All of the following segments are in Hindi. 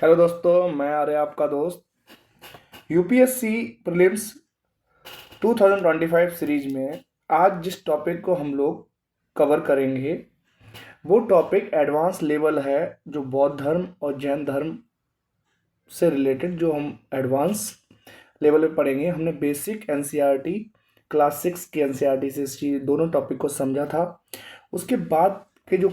हेलो दोस्तों, मैं आर्य आपका दोस्त। यूपीएससी प्रीलिम्स 2025 सीरीज में आज जिस टॉपिक को हम लोग कवर करेंगे वो टॉपिक एडवांस लेवल है, जो बौद्ध धर्म और जैन धर्म से रिलेटेड जो हम एडवांस लेवल में पढ़ेंगे। हमने बेसिक एनसीईआरटी क्लास 6 की एनसीईआरटी से इस दोनों टॉपिक को समझा था। उसके बाद के जो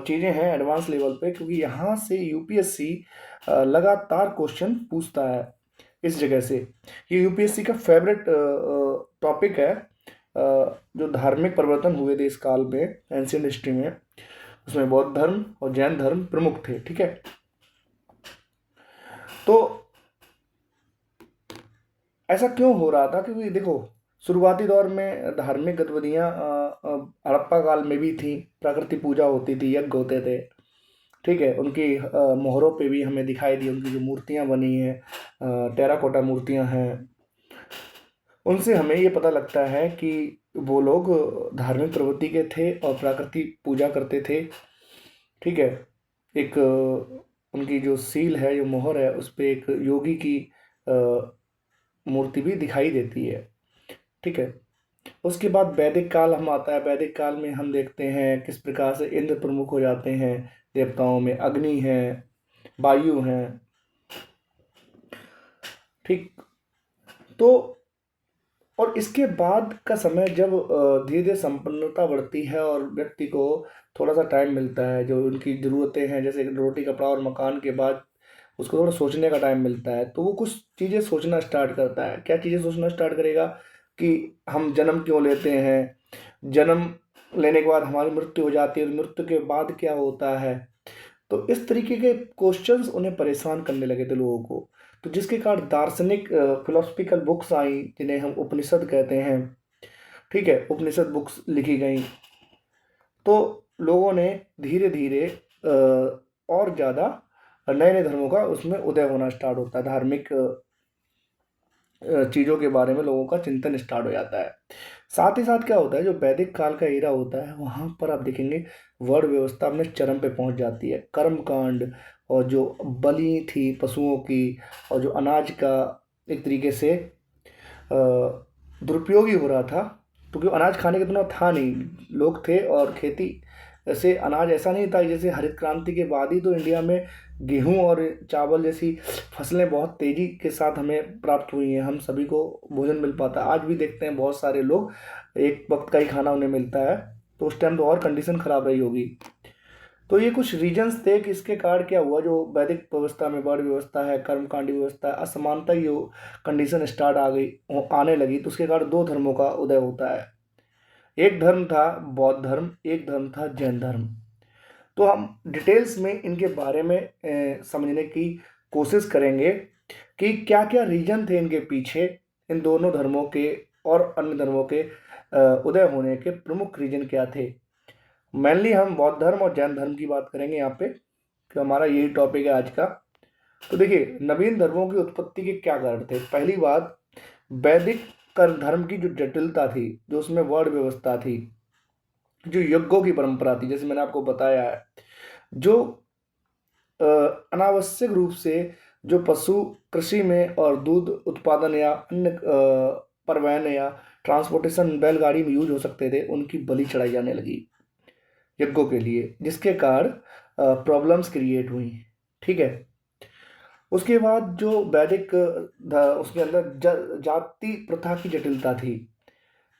चीज़ें हैं एडवांस लेवल पे, क्योंकि यहाँ से यूपीएससी लगातार क्वेश्चन पूछता है। इस जगह से ये यूपीएससी का फेवरेट टॉपिक है। जो धार्मिक परिवर्तन हुए थे इस काल में, एंशियंट हिस्ट्री में, उसमें बौद्ध धर्म और जैन धर्म प्रमुख थे। ठीक है, तो ऐसा क्यों हो रहा था? क्योंकि देखो, शुरुआती दौर में धार्मिक गतिविधियाँ हड़प्पा काल में भी थी। प्रकृति पूजा होती थी, यज्ञ होते थे। ठीक है, उनकी मोहरों पे भी हमें दिखाई दी, उनकी जो मूर्तियाँ बनी हैं, टेराकोटा मूर्तियाँ हैं, उनसे हमें ये पता लगता है कि वो लोग धार्मिक प्रवृत्ति के थे और प्रकृति पूजा करते थे। ठीक है, एक उनकी जो सील है, जो मोहर है, उस पे एक योगी की मूर्ति भी दिखाई देती है। ठीक है, उसके बाद वैदिक काल हम आता है। वैदिक काल में हम देखते हैं किस प्रकार से इंद्र प्रमुख हो जाते हैं। देवताओं में अग्नि है, वायु है। ठीक, तो और इसके बाद का समय जब धीरे धीरे संपन्नता बढ़ती है और व्यक्ति को थोड़ा सा टाइम मिलता है, जो उनकी ज़रूरतें हैं, जैसे रोटी कपड़ा और मकान के बाद उसको थोड़ा सोचने का टाइम मिलता है, तो वो कुछ चीज़ें सोचना स्टार्ट करता है। क्या चीज़ें सोचना स्टार्ट करेगा? कि हम जन्म क्यों लेते हैं, जन्म लेने के बाद हमारी मृत्यु हो जाती है, और मृत्यु के बाद क्या होता है। तो इस तरीके के क्वेश्चंस उन्हें परेशान करने लगे थे लोगों को। तो जिसके कारण दार्शनिक फिलोसफिकल बुक्स आई, जिन्हें हम उपनिषद कहते हैं। ठीक है, उपनिषद बुक्स लिखी गई, तो लोगों ने धीरे धीरे और ज़्यादा नए नए धर्मों का उसमें उदय होना स्टार्ट होता है। धार्मिक चीज़ों के बारे में लोगों का चिंतन स्टार्ट हो जाता है। साथ ही साथ क्या होता है, जो वैदिक काल का एरा होता है, वहाँ पर आप देखेंगे वर्ण व्यवस्था अपने चरम पे पहुँच जाती है। कर्म कांड और जो बलि थी पशुओं की, और जो अनाज का एक तरीके से दुरुपयोग ही हो रहा था, क्योंकि अनाज खाने के इतना था नहीं, लोग थे। और खेती ऐसे अनाज ऐसा नहीं था, जैसे हरित क्रांति के बाद ही तो इंडिया में गेहूं और चावल जैसी फसलें बहुत तेज़ी के साथ हमें प्राप्त हुई हैं, हम सभी को भोजन मिल पाता है। आज भी देखते हैं बहुत सारे लोग एक वक्त का ही खाना उन्हें मिलता है, तो उस टाइम तो और कंडीशन ख़राब रही होगी। तो ये कुछ रीजंस थे कि इसके कारण क्या हुआ, जो वैदिक व्यवस्था में वर्ण व्यवस्था है, कर्मकांडी व्यवस्था है, असमानता की जो कंडीशन स्टार्ट आ गई, आने लगी, तो उसके कारण दो धर्मों का उदय होता है। एक धर्म था बौद्ध धर्म, एक धर्म था जैन धर्म। तो हम डिटेल्स में इनके बारे में समझने की कोशिश करेंगे कि क्या क्या रीजन थे इनके पीछे, इन दोनों धर्मों के और अन्य धर्मों के उदय होने के प्रमुख रीजन क्या थे। मेनली हम बौद्ध धर्म और जैन धर्म की बात करेंगे यहाँ पे, कि हमारा यही टॉपिक है आज का। तो देखिए, नवीन धर्मों की उत्पत्ति के क्या कारण थे। पहली बात, वैदिक कर्म धर्म की जो जटिलता थी, जो उसमें वर्ण व्यवस्था थी, जो यज्ञों की परंपरा थी, जैसे मैंने आपको बताया है, जो अनावश्यक रूप से जो पशु कृषि में और दूध उत्पादन या अन्य परिवहन या ट्रांसपोर्टेशन बैलगाड़ी में यूज हो सकते थे, उनकी बलि चढ़ाई जाने लगी यज्ञों के लिए, जिसके कारण प्रॉब्लम्स क्रिएट हुई। ठीक है, उसके बाद जो वैदिक उसके अंदर जाति प्रथा की जटिलता थी,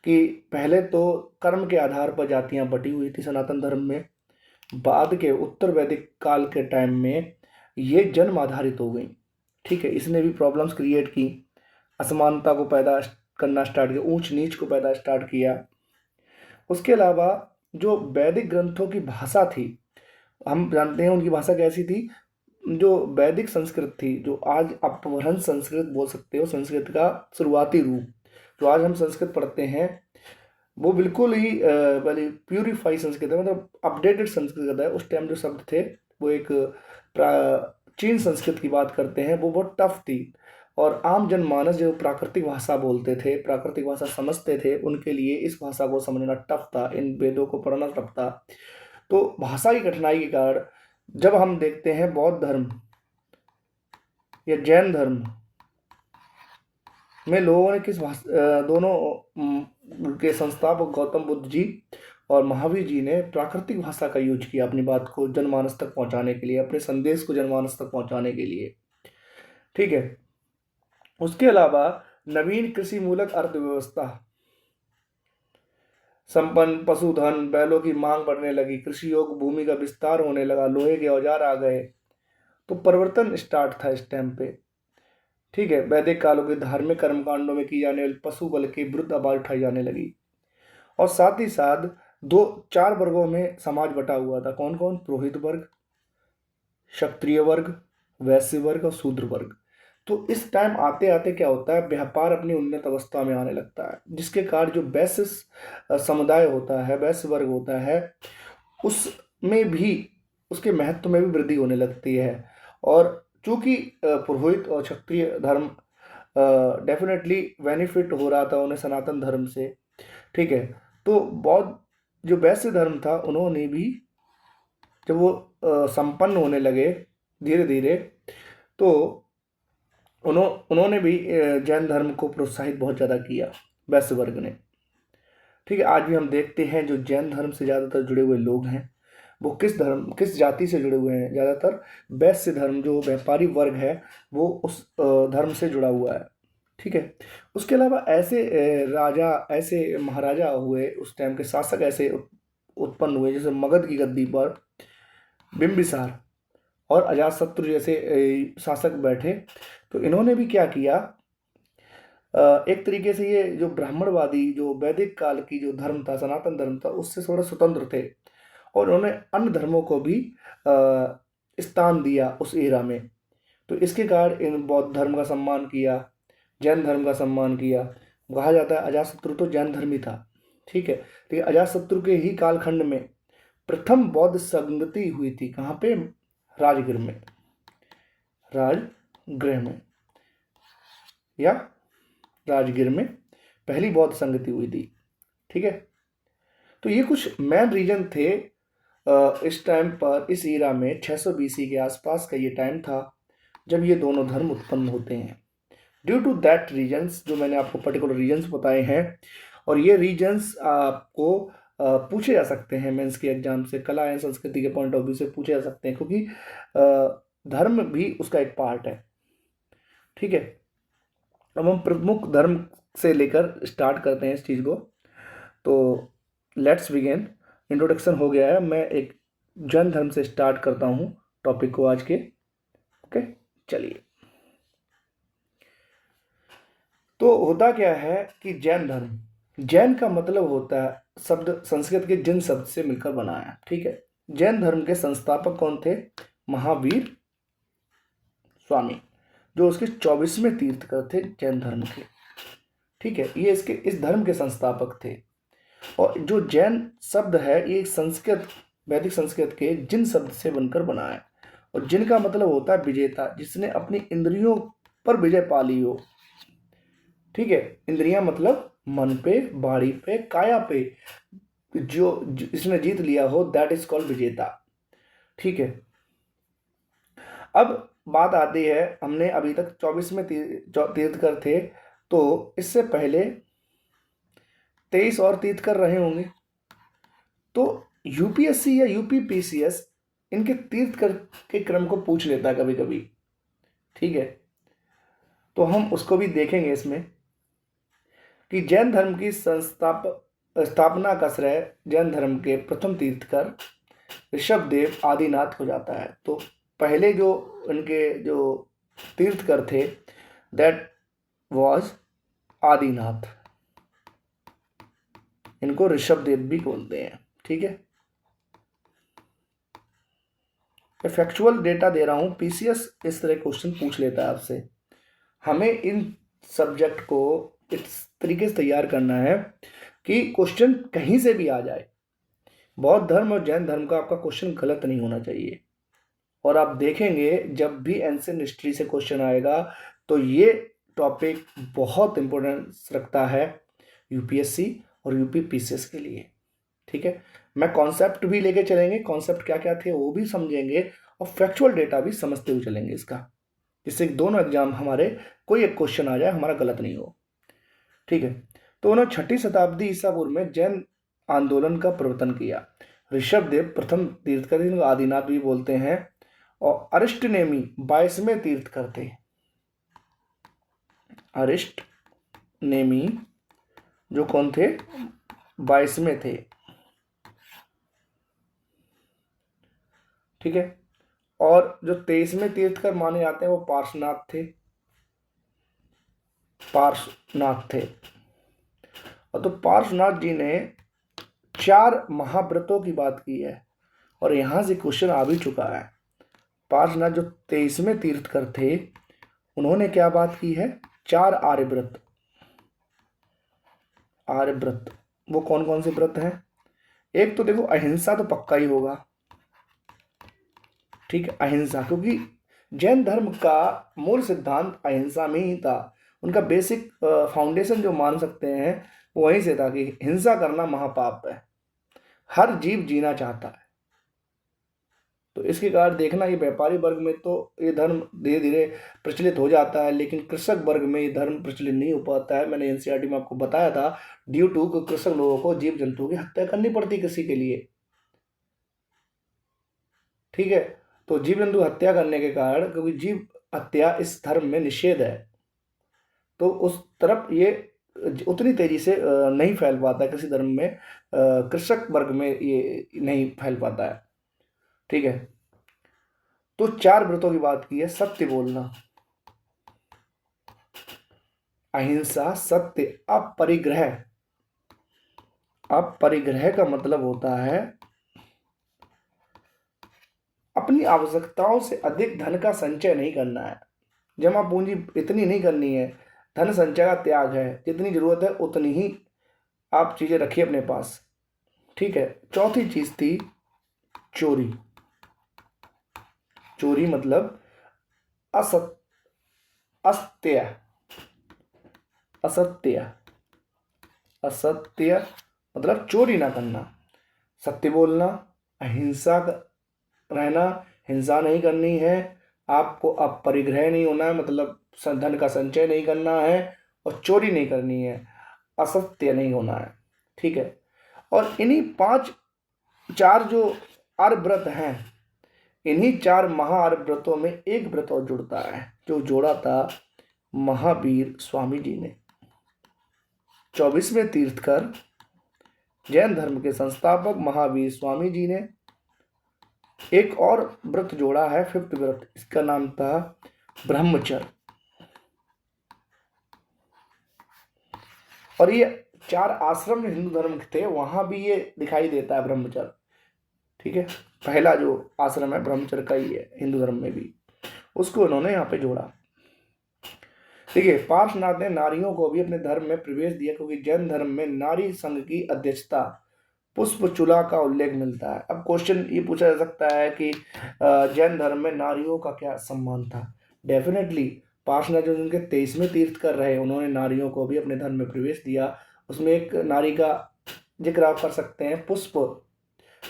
कि पहले तो कर्म के आधार पर जातियां बटी हुई थी सनातन धर्म में। बाद के उत्तर वैदिक काल के टाइम में ये जन्म आधारित हो गई। ठीक है, इसने भी प्रॉब्लम्स क्रिएट की, असमानता को पैदा करना स्टार्ट किया, ऊंच नीच को पैदा स्टार्ट किया। उसके अलावा जो वैदिक ग्रंथों की भाषा थी, हम जानते हैं उनकी भाषा कैसी थी। जो वैदिक संस्कृत थी, जो आज अपभ्रंश संस्कृत बोल सकते हो, संस्कृत का शुरुआती रूप, जो आज हम संस्कृत पढ़ते हैं, वो बिल्कुल ही पहले प्यूरिफाई संस्कृत है, मतलब अपडेटेड संस्कृत है। उस टाइम जो शब्द थे वो एक प्राचीन संस्कृत की बात करते हैं, वो बहुत टफ थी। और आम जनमानस जो प्राकृतिक भाषा बोलते थे, प्राकृतिक भाषा समझते थे, उनके लिए इस भाषा को समझना टफ था, इन वेदों को पढ़ना टफ था। तो भाषा की कठिनाई के कारण जब हम देखते हैं बौद्ध धर्म या जैन धर्म में लोगों ने किस दोनों के संस्थापक गौतम बुद्ध जी और महावीर जी ने प्राकृतिक भाषा का यूज किया अपनी बात को जनमानस तक पहुंचाने के लिए, अपने संदेश को जनमानस तक पहुंचाने के लिए। ठीक है। उसके अलावा नवीन कृषि मूलक अर्थव्यवस्था, संपन्न पशुधन, बैलों की मांग बढ़ने लगी, कृषि योग्य भूमि का विस्तार होने लगा, लोहे के औजार आ गए, तो परिवर्तन स्टार्ट था इस टाइम पे। ठीक है। वैदिक कालों के धार्मिक कर्मकांडों में की जाने वाली पशु बल की विरुद्ध आवाज उठाई जाने लगी। और साथ ही साथ दो चार वर्गों में समाज बटा हुआ था। कौन कौन? पुरोहित वर्ग, क्षत्रिय वर्ग, वैश्य वर्ग और शूद्र वर्ग। तो इस टाइम आते आते क्या होता है, व्यापार अपनी उन्नत अवस्था में आने लगता है, जिसके कारण जो वैश्य समुदाय होता है, वैश्य वर्ग होता है, उसमें भी, उसके महत्व में भी वृद्धि होने लगती है। और चूंकि पुरोहित और क्षत्रिय धर्म डेफिनेटली बेनिफिट हो रहा था उन्हें सनातन धर्म से। ठीक है। तो बौद्ध जो वैश्य धर्म था, उन्होंने भी जब वो संपन्न होने लगे धीरे धीरे, तो उन्होंने भी जैन धर्म को प्रोत्साहित बहुत ज़्यादा किया वैश्य वर्ग ने। ठीक है। आज भी हम देखते हैं जो जैन धर्म से ज़्यादातर जुड़े हुए लोग हैं वो किस जाति से जुड़े हुए हैं? ज़्यादातर वैश्य धर्म, जो व्यापारी वर्ग है वो उस धर्म से जुड़ा हुआ है। ठीक है। उसके अलावा ऐसे राजा, ऐसे महाराजा हुए, उस टाइम के शासक ऐसे उत्पन्न हुए, जैसे मगध की गद्दी पर बिंबिसार और अजातशत्रु जैसे शासक बैठे। तो इन्होंने भी क्या किया, एक तरीके से ये जो ब्राह्मणवादी, जो वैदिक काल की जो धर्म था, सनातन धर्म था, उससे थोड़ा स्वतंत्र थे और उन्होंने अन्य धर्मों को भी स्थान दिया उस एरा में। तो इसके कारण इन बौद्ध धर्म का सम्मान किया, जैन धर्म का सम्मान किया। कहा जाता है अजातशत्रु तो जैन धर्मी था। ठीक है। लेकिन अजातशत्रु के ही कालखंड में प्रथम बौद्ध संगति हुई थी। कहाँ पे? राजगृह में, राजगृह में या राजगीर में पहली बौद्ध संगति हुई थी। ठीक है। तो ये कुछ मेन रीजन थे इस टाइम पर, इस ईरा में 600 BC के आसपास का ये टाइम था जब ये दोनों धर्म उत्पन्न होते हैं। ड्यू टू दैट रीजन्स, जो मैंने आपको पर्टिकुलर रीजन्स बताए हैं, और ये रीजन्स आपको पूछे जा सकते हैं मेंस के एग्जाम से, कला एवं संस्कृति के पॉइंट ऑफ व्यू से पूछे जा सकते हैं, क्योंकि धर्म भी उसका एक पार्ट है। ठीक है। अब हम प्रमुख धर्म से लेकर स्टार्ट करते हैं इस चीज़ को। तो लेट्स बिगिन। इंट्रोडक्शन हो गया है, मैं एक जैन धर्म से स्टार्ट करता हूँ टॉपिक को आज के। ओके, चलिए। तो होता क्या है कि जैन धर्म, जैन का मतलब होता है शब्द संस्कृत के जिन शब्द से मिलकर बना है। ठीक है। जैन धर्म के संस्थापक कौन थे? महावीर स्वामी, जो उसके 24वें तीर्थकर थे जैन धर्म के। ठीक है। ये इस धर्म के संस्थापक थे। और जो जैन शब्द है ये संस्कृत, वैदिक संस्कृत के जिन शब्द से बनकर बना है, और जिनका मतलब होता है विजेता, जिसने अपनी इंद्रियों पर विजय पा ली हो। ठीक है। इंद्रियां मतलब मन पे, बाड़ी पे, काया पे, जो इसने जीत लिया हो, दैट इज कॉल्ड विजेता। ठीक है। अब बात आती है, हमने अभी तक 24वें तीर्थकर थे, तो इससे पहले 23 और तीर्थकर रहे होंगे। तो यूपीएससी या यूपीपीसीएस इनके तीर्थकर के क्रम को पूछ लेता है कभी कभी। ठीक है। तो हम उसको भी देखेंगे इसमें कि जैन धर्म की स्थापना का श्रेय जैन धर्म के प्रथम तीर्थकर ऋषभदेव आदिनाथ को जाता है। तो पहले जो उनके जो तीर्थकर थे, दैट वाज आदिनाथ। इनको ऋषभदेव भी बोलते हैं। ठीक है। फैक्चुअल डेटा दे रहा हूं, पीसीएस इस तरह क्वेश्चन पूछ लेता है आपसे। हमें इन सब्जेक्ट को इस तरीके से तैयार करना है कि क्वेश्चन कहीं से भी आ जाए, बौद्ध धर्म और जैन धर्म का आपका क्वेश्चन गलत नहीं होना चाहिए। और आप देखेंगे जब भी एंशिएंट हिस्ट्री से क्वेश्चन आएगा तो ये टॉपिक बहुत इंपॉर्टेंस रखता है यूपीएससी और यूपीपीसीएस के लिए। ठीक है। मैं कॉन्सेप्ट भी लेके चलेंगे, कॉन्सेप्ट क्या क्या थे वो भी समझेंगे, और फैक्चुअल डेटा भी समझते हुए चलेंगे इसका, जिससे कि दोनों एग्जाम हमारे कोई एक क्वेश्चन आ जाए हमारा गलत नहीं हो। ठीक है। तो उन्होंने 6ठी शताब्दी ईसा पूर्व में जैन आंदोलन का प्रवर्तन किया। ऋषभ देव प्रथम तीर्थकर, जिनको आदिनाथ भी बोलते हैं, और अरिष्ट नेमी 22वें तीर्थकर थे। अरिष्ट नेमी जो कौन थे, 22वें थे। ठीक है। और जो 23वें तीर्थकर माने जाते हैं वो पार्श्वनाथ थे। पार्श्वनाथ थे। और तो पार्श्वनाथ जी ने 4 महाव्रतों की बात की है, और यहां से क्वेश्चन आ भी चुका है। पार्श्वनाथ जो 23वें तीर्थकर थे, उन्होंने क्या बात की है, 4 आर्यव्रत। आर्यव्रत वो कौन कौन से व्रत हैं? एक तो देखो अहिंसा तो पक्का ही होगा। ठीक है, अहिंसा, क्योंकि जैन धर्म का मूल सिद्धांत अहिंसा में ही था। उनका बेसिक फाउंडेशन जो मान सकते हैं वो वहीं से था कि हिंसा करना महापाप है, हर जीव जीना चाहता है। तो इसके कारण देखना, ये व्यापारी वर्ग में तो ये धर्म धीरे धीरे प्रचलित हो जाता है, लेकिन कृषक वर्ग में ये धर्म प्रचलित नहीं हो पाता है। मैंने एनसीईआरटी में आपको बताया था, ड्यू टू कृषक लोगों को जीव जंतुओं की हत्या करनी पड़ती किसी के लिए। ठीक है। तो जीव जंतु हत्या करने के कारण, क्योंकि जीव हत्या इस धर्म में निषेध है, तो उस तरफ ये उतनी तेजी से नहीं फैल पाता है किसी धर्म में, कृषक वर्ग में ये नहीं फैल पाता है। ठीक है। तो 4 व्रतों की बात की है। सत्य बोलना, अहिंसा, सत्य, अपरिग्रह। अपरिग्रह का मतलब होता है अपनी आवश्यकताओं से अधिक धन का संचय नहीं करना है, जमा पूंजी इतनी नहीं करनी है। धन संचय का त्याग है, जितनी जरूरत है उतनी ही आप चीजें रखिए अपने पास। ठीक है। चौथी चीज थी चोरी। चोरी मतलब असत्य, असत्य, असत्य मतलब चोरी ना करना, सत्य बोलना, अहिंसा रहना, हिंसा नहीं करनी है, आपको अपरिग्रह नहीं होना है, मतलब धन का संचय नहीं करना है, और चोरी नहीं करनी है, असत्य नहीं होना है। ठीक है। और इन्हीं 4 जो आर्य व्रत हैं, इन्हीं 4 महाआर्य व्रतों में एक व्रत और जुड़ता है, जो जोड़ा था महावीर स्वामी जी ने। 24वें तीर्थकर, जैन धर्म के संस्थापक महावीर स्वामी जी ने एक और व्रत जोड़ा है, 5th व्रत। इसका नाम था ब्रह्मचर्य। और ये 4 आश्रम हिंदू धर्म के थे, वहां भी ये दिखाई देता है ब्रह्मचर्य। ठीक है। पहला जो आश्रम है ब्रह्मचर्य का ही है हिंदू धर्म में भी, उसको उन्होंने यहाँ पे जोड़ा। देखिए, पार्श्वनाथ ने नारियों को भी अपने धर्म में प्रवेश दिया, क्योंकि जैन धर्म में नारी संघ की अध्यक्षता पुष्पचूला का उल्लेख मिलता है। अब क्वेश्चन ये पूछा जा सकता है कि जैन धर्म में नारियों का क्या सम्मान था? डेफिनेटली पार्श्वनाथ जो उनके 23वें तीर्थकर रहे, उन्होंने नारियों को भी अपने धर्म में प्रवेश दिया। उसमें एक नारी का जिक्र आप कर सकते हैं,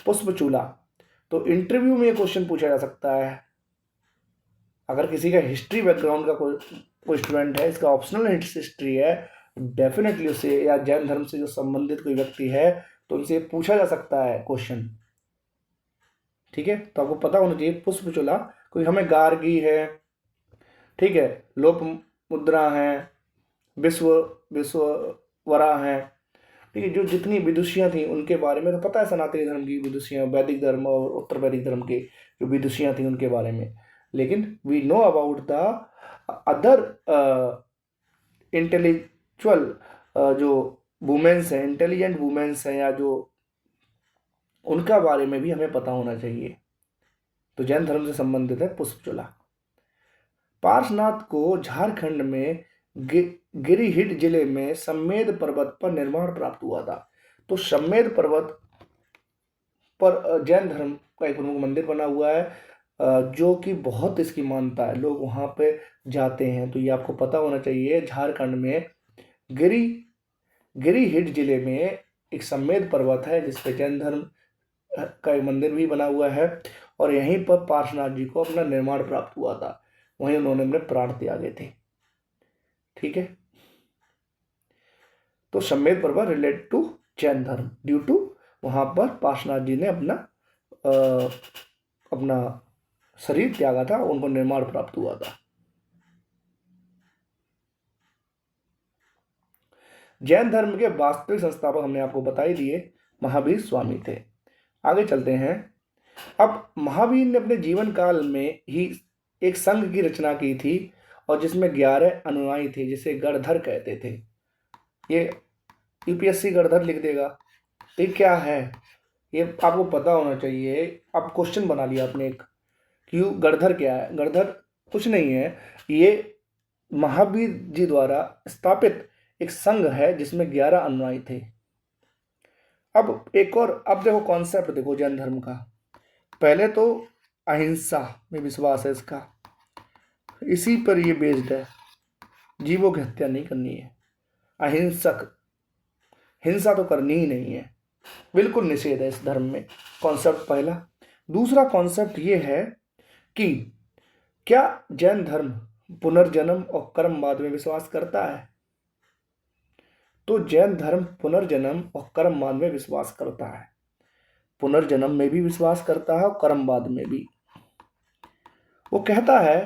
पुष्पचूला। तो इंटरव्यू में ये क्वेश्चन पूछा जा सकता है, अगर किसी का हिस्ट्री बैकग्राउंड का कोई स्टूडेंट है, इसका ऑप्शनल हिस्ट्री है, डेफिनेटली उससे, या जैन धर्म से जो संबंधित कोई व्यक्ति है, तो उनसे पूछा जा सकता है क्वेश्चन। ठीक है। तो आपको पता होना चाहिए पुष्पचूला, कोई हमें गार्गी है, ठीक है, लोप मुद्रा है, विश्ववरा है, ठीक है, जो जितनी विदुषियाँ थी उनके बारे में तो पता है, सनातनी धर्म की विदुषियाँ, वैदिक धर्म और उत्तर वैदिक धर्म के जो विदुषियाँ थी उनके बारे में। लेकिन we know about the other intellectual जो वुमेन्स हैं, इंटेलिजेंट वुमेन्स हैं, या जो उनका बारे में भी हमें पता होना चाहिए। तो जैन धर्म से संबंधित है पुष्पचूला। पार्श्वनाथ को झारखंड में गिरिडीह जिले में सम्मेद पर्वत पर निर्माण प्राप्त हुआ था। तो सम्मेद पर्वत पर जैन धर्म का एक प्रमुख मंदिर बना हुआ है, जो कि बहुत इसकी मान्यता है, लोग वहाँ पे जाते हैं। तो ये आपको पता होना चाहिए, झारखंड में गिरिडीह जिले में एक सम्मेद पर्वत है, जिसपे जैन धर्म का एक मंदिर भी बना हुआ है, और यहीं पर पार्श्वनाथ जी को अपना निर्माण प्राप्त हुआ था। वहीं उन्होंने अपने प्राण त्यागे थे। ठीक है, तो सम्मेद पर्व रिलेट टू जैन धर्म ड्यू टू वहां पर पार्श्वनाथ जी ने अ, अपना शरीर त्यागा था, उनको निर्माण प्राप्त हुआ था। जैन धर्म के वास्तविक संस्थापक हमने आपको बता ही दिए, महावीर स्वामी थे। आगे चलते हैं। अब महावीर ने अपने जीवन काल में ही एक संघ की रचना की थी और जिसमें 11 अनुयायी थे, जिसे गणधर कहते थे। ये यूपीएससी गणधर लिख देगा, ये क्या है ये आपको पता होना चाहिए। अब क्वेश्चन बना लिया आपने एक, क्यों गणधर क्या है? गणधर कुछ नहीं है, ये महावीर जी द्वारा स्थापित एक संघ है जिसमें 11 अनुयायी थे। अब एक और, अब देखो कॉन्सेप्ट देखो जैन धर्म का। पहले तो अहिंसा में विश्वास है इसका, इसी पर ये बेस्ड है, जीवों की हत्या नहीं करनी है, अहिंसक, हिंसा तो करनी ही नहीं है, बिल्कुल निषेध है इस धर्म में। कॉन्सेप्ट पहला। दूसरा कॉन्सेप्ट ये है कि क्या जैन धर्म पुनर्जन्म और कर्मवाद में विश्वास करता है? तो जैन धर्म पुनर्जन्म और कर्मवाद में विश्वास करता है, पुनर्जन्म में भी विश्वास करता है और कर्मवाद में भी। वो कहता है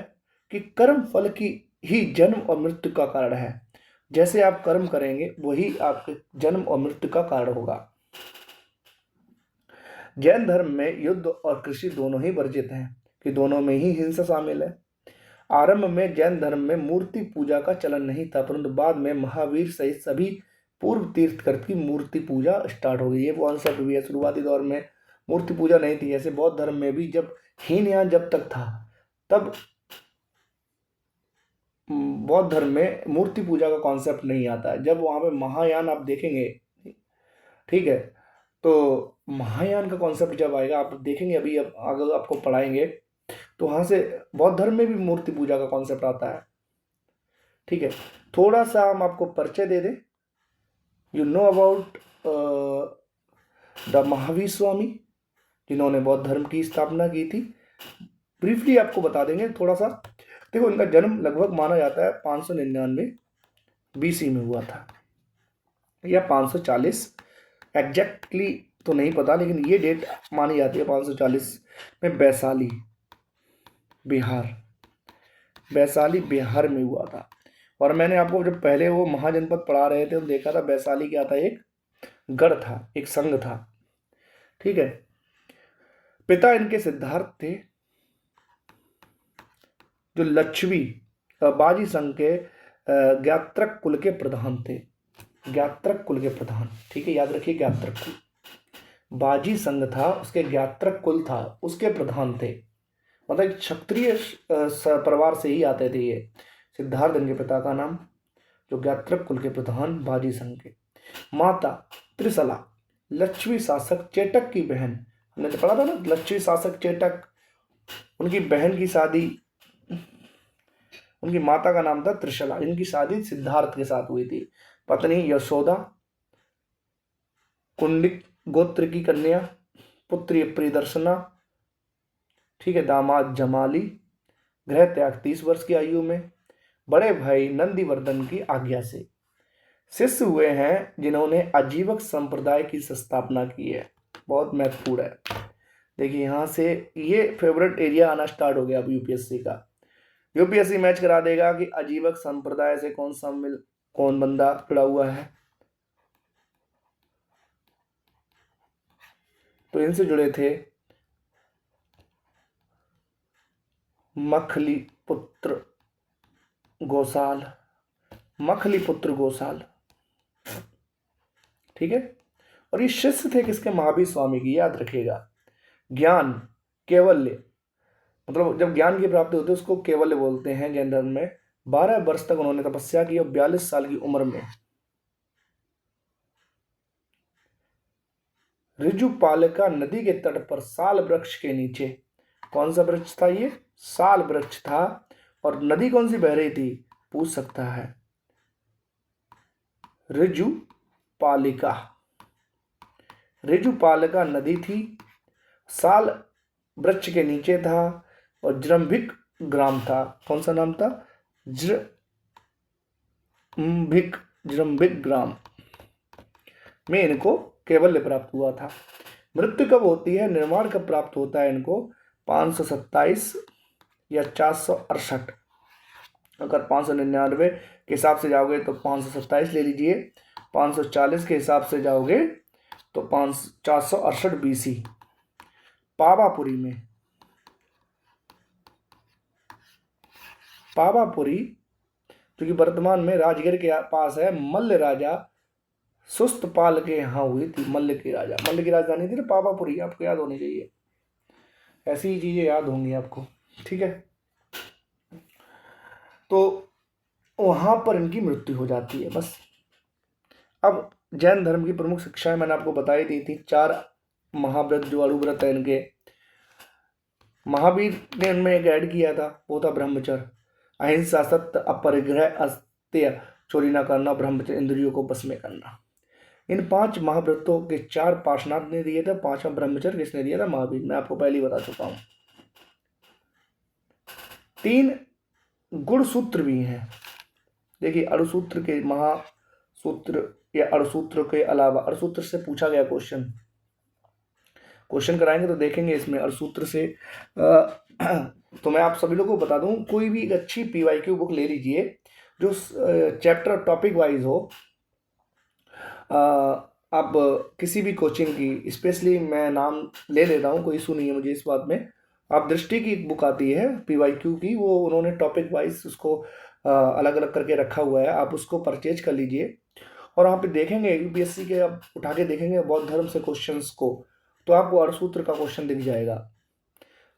कि कर्म फल की ही जन्म और मृत्यु का कारण है, जैसे आप कर्म करेंगे वही आपके जन्म और मृत्यु का कारण होगा। जैन धर्म में युद्ध और कृषि दोनों ही वर्जित हैं, कि दोनों में ही हिंसा शामिल है। आरंभ में जैन धर्म में मूर्ति पूजा का चलन नहीं था, परंतु बाद में महावीर सहित सभी पूर्व तीर्थकर की मूर्ति पूजा स्टार्ट हो गई। ये कॉन्सेप्ट भी है, शुरुआती दौर में मूर्ति पूजा नहीं थी। ऐसे बौद्ध धर्म में भी जब हीनयान जब तक था तब बौद्ध धर्म में मूर्ति पूजा का कॉन्सेप्ट नहीं आता है। जब वहाँ पे महायान आप देखेंगे, ठीक है, तो महायान का कॉन्सेप्ट जब आएगा आप देखेंगे, अभी अब अगर आपको पढ़ाएंगे तो वहाँ से बौद्ध धर्म में भी मूर्ति पूजा का कॉन्सेप्ट आता है। ठीक है, थोड़ा सा हम आपको परिचय दे दें। You know about the Mahavir Swami, जिन्होंने बौद्ध धर्म की स्थापना की थी। ब्रीफली आपको बता देंगे थोड़ा सा। देखो, इनका जन्म लगभग माना जाता है 599 बीसी में हुआ था या 540, एग्जैक्टली तो नहीं पता, लेकिन ये डेट मानी जाती है 540 में। वैशाली बिहार में हुआ था। और मैंने आपको जब पहले वो महाजनपद पढ़ा रहे थे तो देखा था वैशाली क्या था, एक गढ़ था, एक संघ था। ठीक है, पिता इनके सिद्धार्थ थे, जो लक्ष्मी बाजी संघ के ज्ञात्रक कुल के प्रधान थे। ज्ञात्रक कुल के प्रधान, ठीक है, याद रखिए, ज्ञात्रक कुल। बाजी संघ था, उसके ज्ञात्रक कुल था, उसके प्रधान थे। मतलब क्षत्रिय परिवार से ही आते थे ये। सिद्धार्थ इनके पिता का नाम, जो ज्ञात्रक कुल के प्रधान बाजी संघ के। माता त्रिशला, लक्ष्मी शासक चेटक की बहन। हमने तो पढ़ा था ना, लक्ष्मी शासक चेटक, उनकी बहन की शादी, उनकी माता का नाम था त्रिशला। इनकी शादी सिद्धार्थ के साथ हुई थी। पत्नी यशोदा, कुंडिक गोत्र की कन्या, पुत्री प्रियदर्शना, ठीक है, दामाद जमाली, गृह त्याग 30 वर्ष की आयु में, बड़े भाई नंदीवर्धन की आज्ञा से। शिष्य हुए हैं जिन्होंने आजीवक संप्रदाय की स्थापना की है। बहुत महत्वपूर्ण है। देखिए, यहाँ से ये फेवरेट एरिया आना स्टार्ट हो गया अब यूपीएससी का। यूपीएससी मैच करा देगा कि आजीवक संप्रदाय से कौन बंदा जुड़ा हुआ है। तो इनसे जुड़े थे मखली पुत्र गोसाल, ठीक है। और ये शिष्य थे किसके? महावीर स्वामी की, याद रखिएगा। ज्ञान कैवल्य, मतलब जब ज्ञान की प्राप्ति होती है उसको कैवल्य बोलते हैं जैन धर्म में। 12 वर्ष तक उन्होंने तपस्या की और 42 साल की उम्र में ऋजुपालिका नदी के तट पर साल वृक्ष के नीचे, कौन सा वृक्ष था ये? साल वृक्ष था। और नदी कौन सी बह रही थी? पूछ सकता है, ऋजुपालिका नदी थी, साल वृक्ष के नीचे था और जृंभिक ग्राम था। कौन सा नाम था? जृंभिक ग्राम में इनको कैवल्य प्राप्त हुआ था। मृत्यु कब होती है, निर्माण कब प्राप्त होता है इनको? 527 या 468। अगर 599 के हिसाब से जाओगे तो 527 ले लीजिए, 540 के हिसाब से जाओगे तो 468 BC पावापुरी में। पावापुरी जो कि वर्तमान में राजगीर के पास है, मल्ल राजा सुस्तपाल के यहाँ हुई थी। मल्ल की राजधानी थी ना पावापुरी, आपको याद होनी चाहिए, ऐसी ही चीजें याद होंगी आपको, ठीक है। तो वहां पर इनकी मृत्यु हो जाती है बस। अब जैन धर्म की प्रमुख शिक्षाएं मैंने आपको बताई दी थी। 4 महाव्रत जो अणुव्रत है इनके, महावीर ने उनमें एक ऐड किया था, वो था ब्रह्मचर्य, अहिंसा, सत्य, अपरिग्रह, अस्त्य, चोरी न करना, ब्रह्मचर्य, इंद्रियों को बस में करना। इन 5 महाव्रतों के 4 पार्श्वनाथ ने दिए थे, 5वां ब्रह्मचर्य किसने दिया था? महावीर। मैं आपको पहले ही बता चुका हूं। 3 गुण सूत्र भी हैं। देखिए अणुसूत्र के महासूत्र या अणुसूत्र के अलावा, अणुसूत्र से पूछा गया क्वेश्चन कराएंगे तो देखेंगे इसमें अणुसूत्र से। तो मैं आप सभी लोगों को बता दूं, कोई भी एक अच्छी PYQ बुक ले लीजिए जो चैप्टर टॉपिक वाइज हो। आप किसी भी कोचिंग की, स्पेशली मैं नाम ले लेता हूँ, कोई इशू नहीं है मुझे इस बात में। आप दृष्टि की एक बुक आती है PYQ की, वो उन्होंने टॉपिक वाइज उसको अलग अलग करके रखा हुआ है, आप उसको परचेज कर लीजिए। और वहाँ पे देखेंगे UPSC के, आप उठा के देखेंगे बौद्ध धर्म से क्वेश्चंस को, तो आपको अणुसूत्र का क्वेश्चन दिख जाएगा।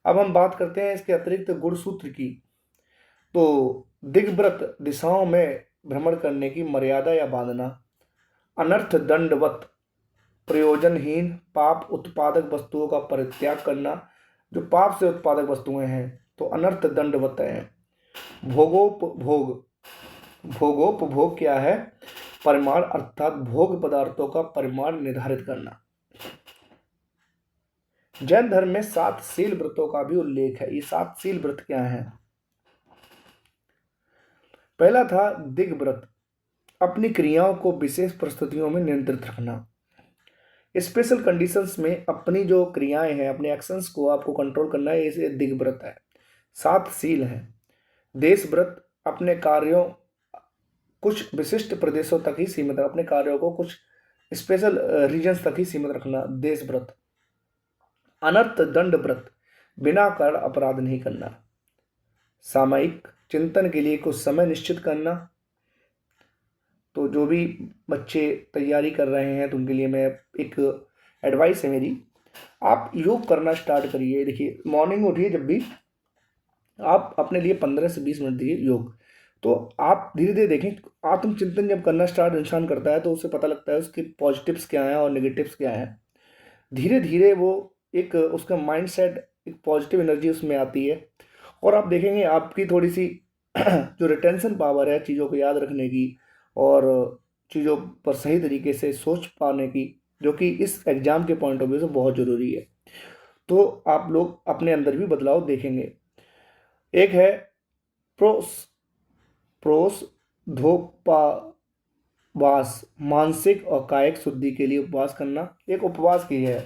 अब हम बात करते हैं इसके अतिरिक्त गुणसूत्र की। तो दिग्व्रत दिशाओं में भ्रमण करने की मर्यादा या बांधना, अनर्थ दंडवत, प्रयोजनहीन पाप उत्पादक वस्तुओं का परित्याग करना। जो पाप से उत्पादक वस्तुएं हैं तो अनर्थ दंडवत है। भोगोपभोग क्या है? परिमाण, अर्थात भोग पदार्थों का परिमाण निर्धारित करना। जैन धर्म में 7 शील व्रतों का भी उल्लेख है। ये 7 शील व्रत क्या है? पहला था दिग्व्रत, अपनी क्रियाओं को विशेष परिस्थितियों में नियंत्रित रखना। स्पेशल कंडीशंस में अपनी जो क्रियाएं हैं, अपने एक्शंस को आपको कंट्रोल करना है, इसे दिग्व्रत है। 7 शील है। देशव्रत, अपने कार्यों कुछ विशिष्ट प्रदेशों तक ही सीमित, अपने कार्यों को कुछ स्पेशल रीजन्स तक ही सीमित रखना, देशव्रत। अनर्थ दंड व्रत, बिना कारण अपराध नहीं करना। सामयिक, चिंतन के लिए कुछ समय निश्चित करना। तो जो भी बच्चे तैयारी कर रहे हैं तो उनके लिए मैं एक एडवाइस है मेरी, आप योग करना स्टार्ट करिए। देखिए मॉर्निंग उठिए, जब भी आप अपने लिए 15 से 20 मिनट दिए योग। तो आप धीरे धीरे देखें, आत्मचिंतन जब करना स्टार्ट इंसान करता है तो उसे पता लगता है उसके पॉजिटिव्स क्या हैं और नेगेटिव्स क्या हैं। धीरे धीरे वो एक उसका माइंड सेट, एक पॉजिटिव एनर्जी उसमें आती है। और आप देखेंगे आपकी थोड़ी सी जो रिटेंशन पावर है, चीज़ों को याद रखने की और चीज़ों पर सही तरीके से सोच पाने की, जो कि इस एग्ज़ाम के पॉइंट ऑफ व्यू से बहुत ज़रूरी है, तो आप लोग अपने अंदर भी बदलाव देखेंगे। एक है प्रोस धोपावास, मानसिक और कायिक शुद्धि के लिए उपवास करना। एक उपवास की है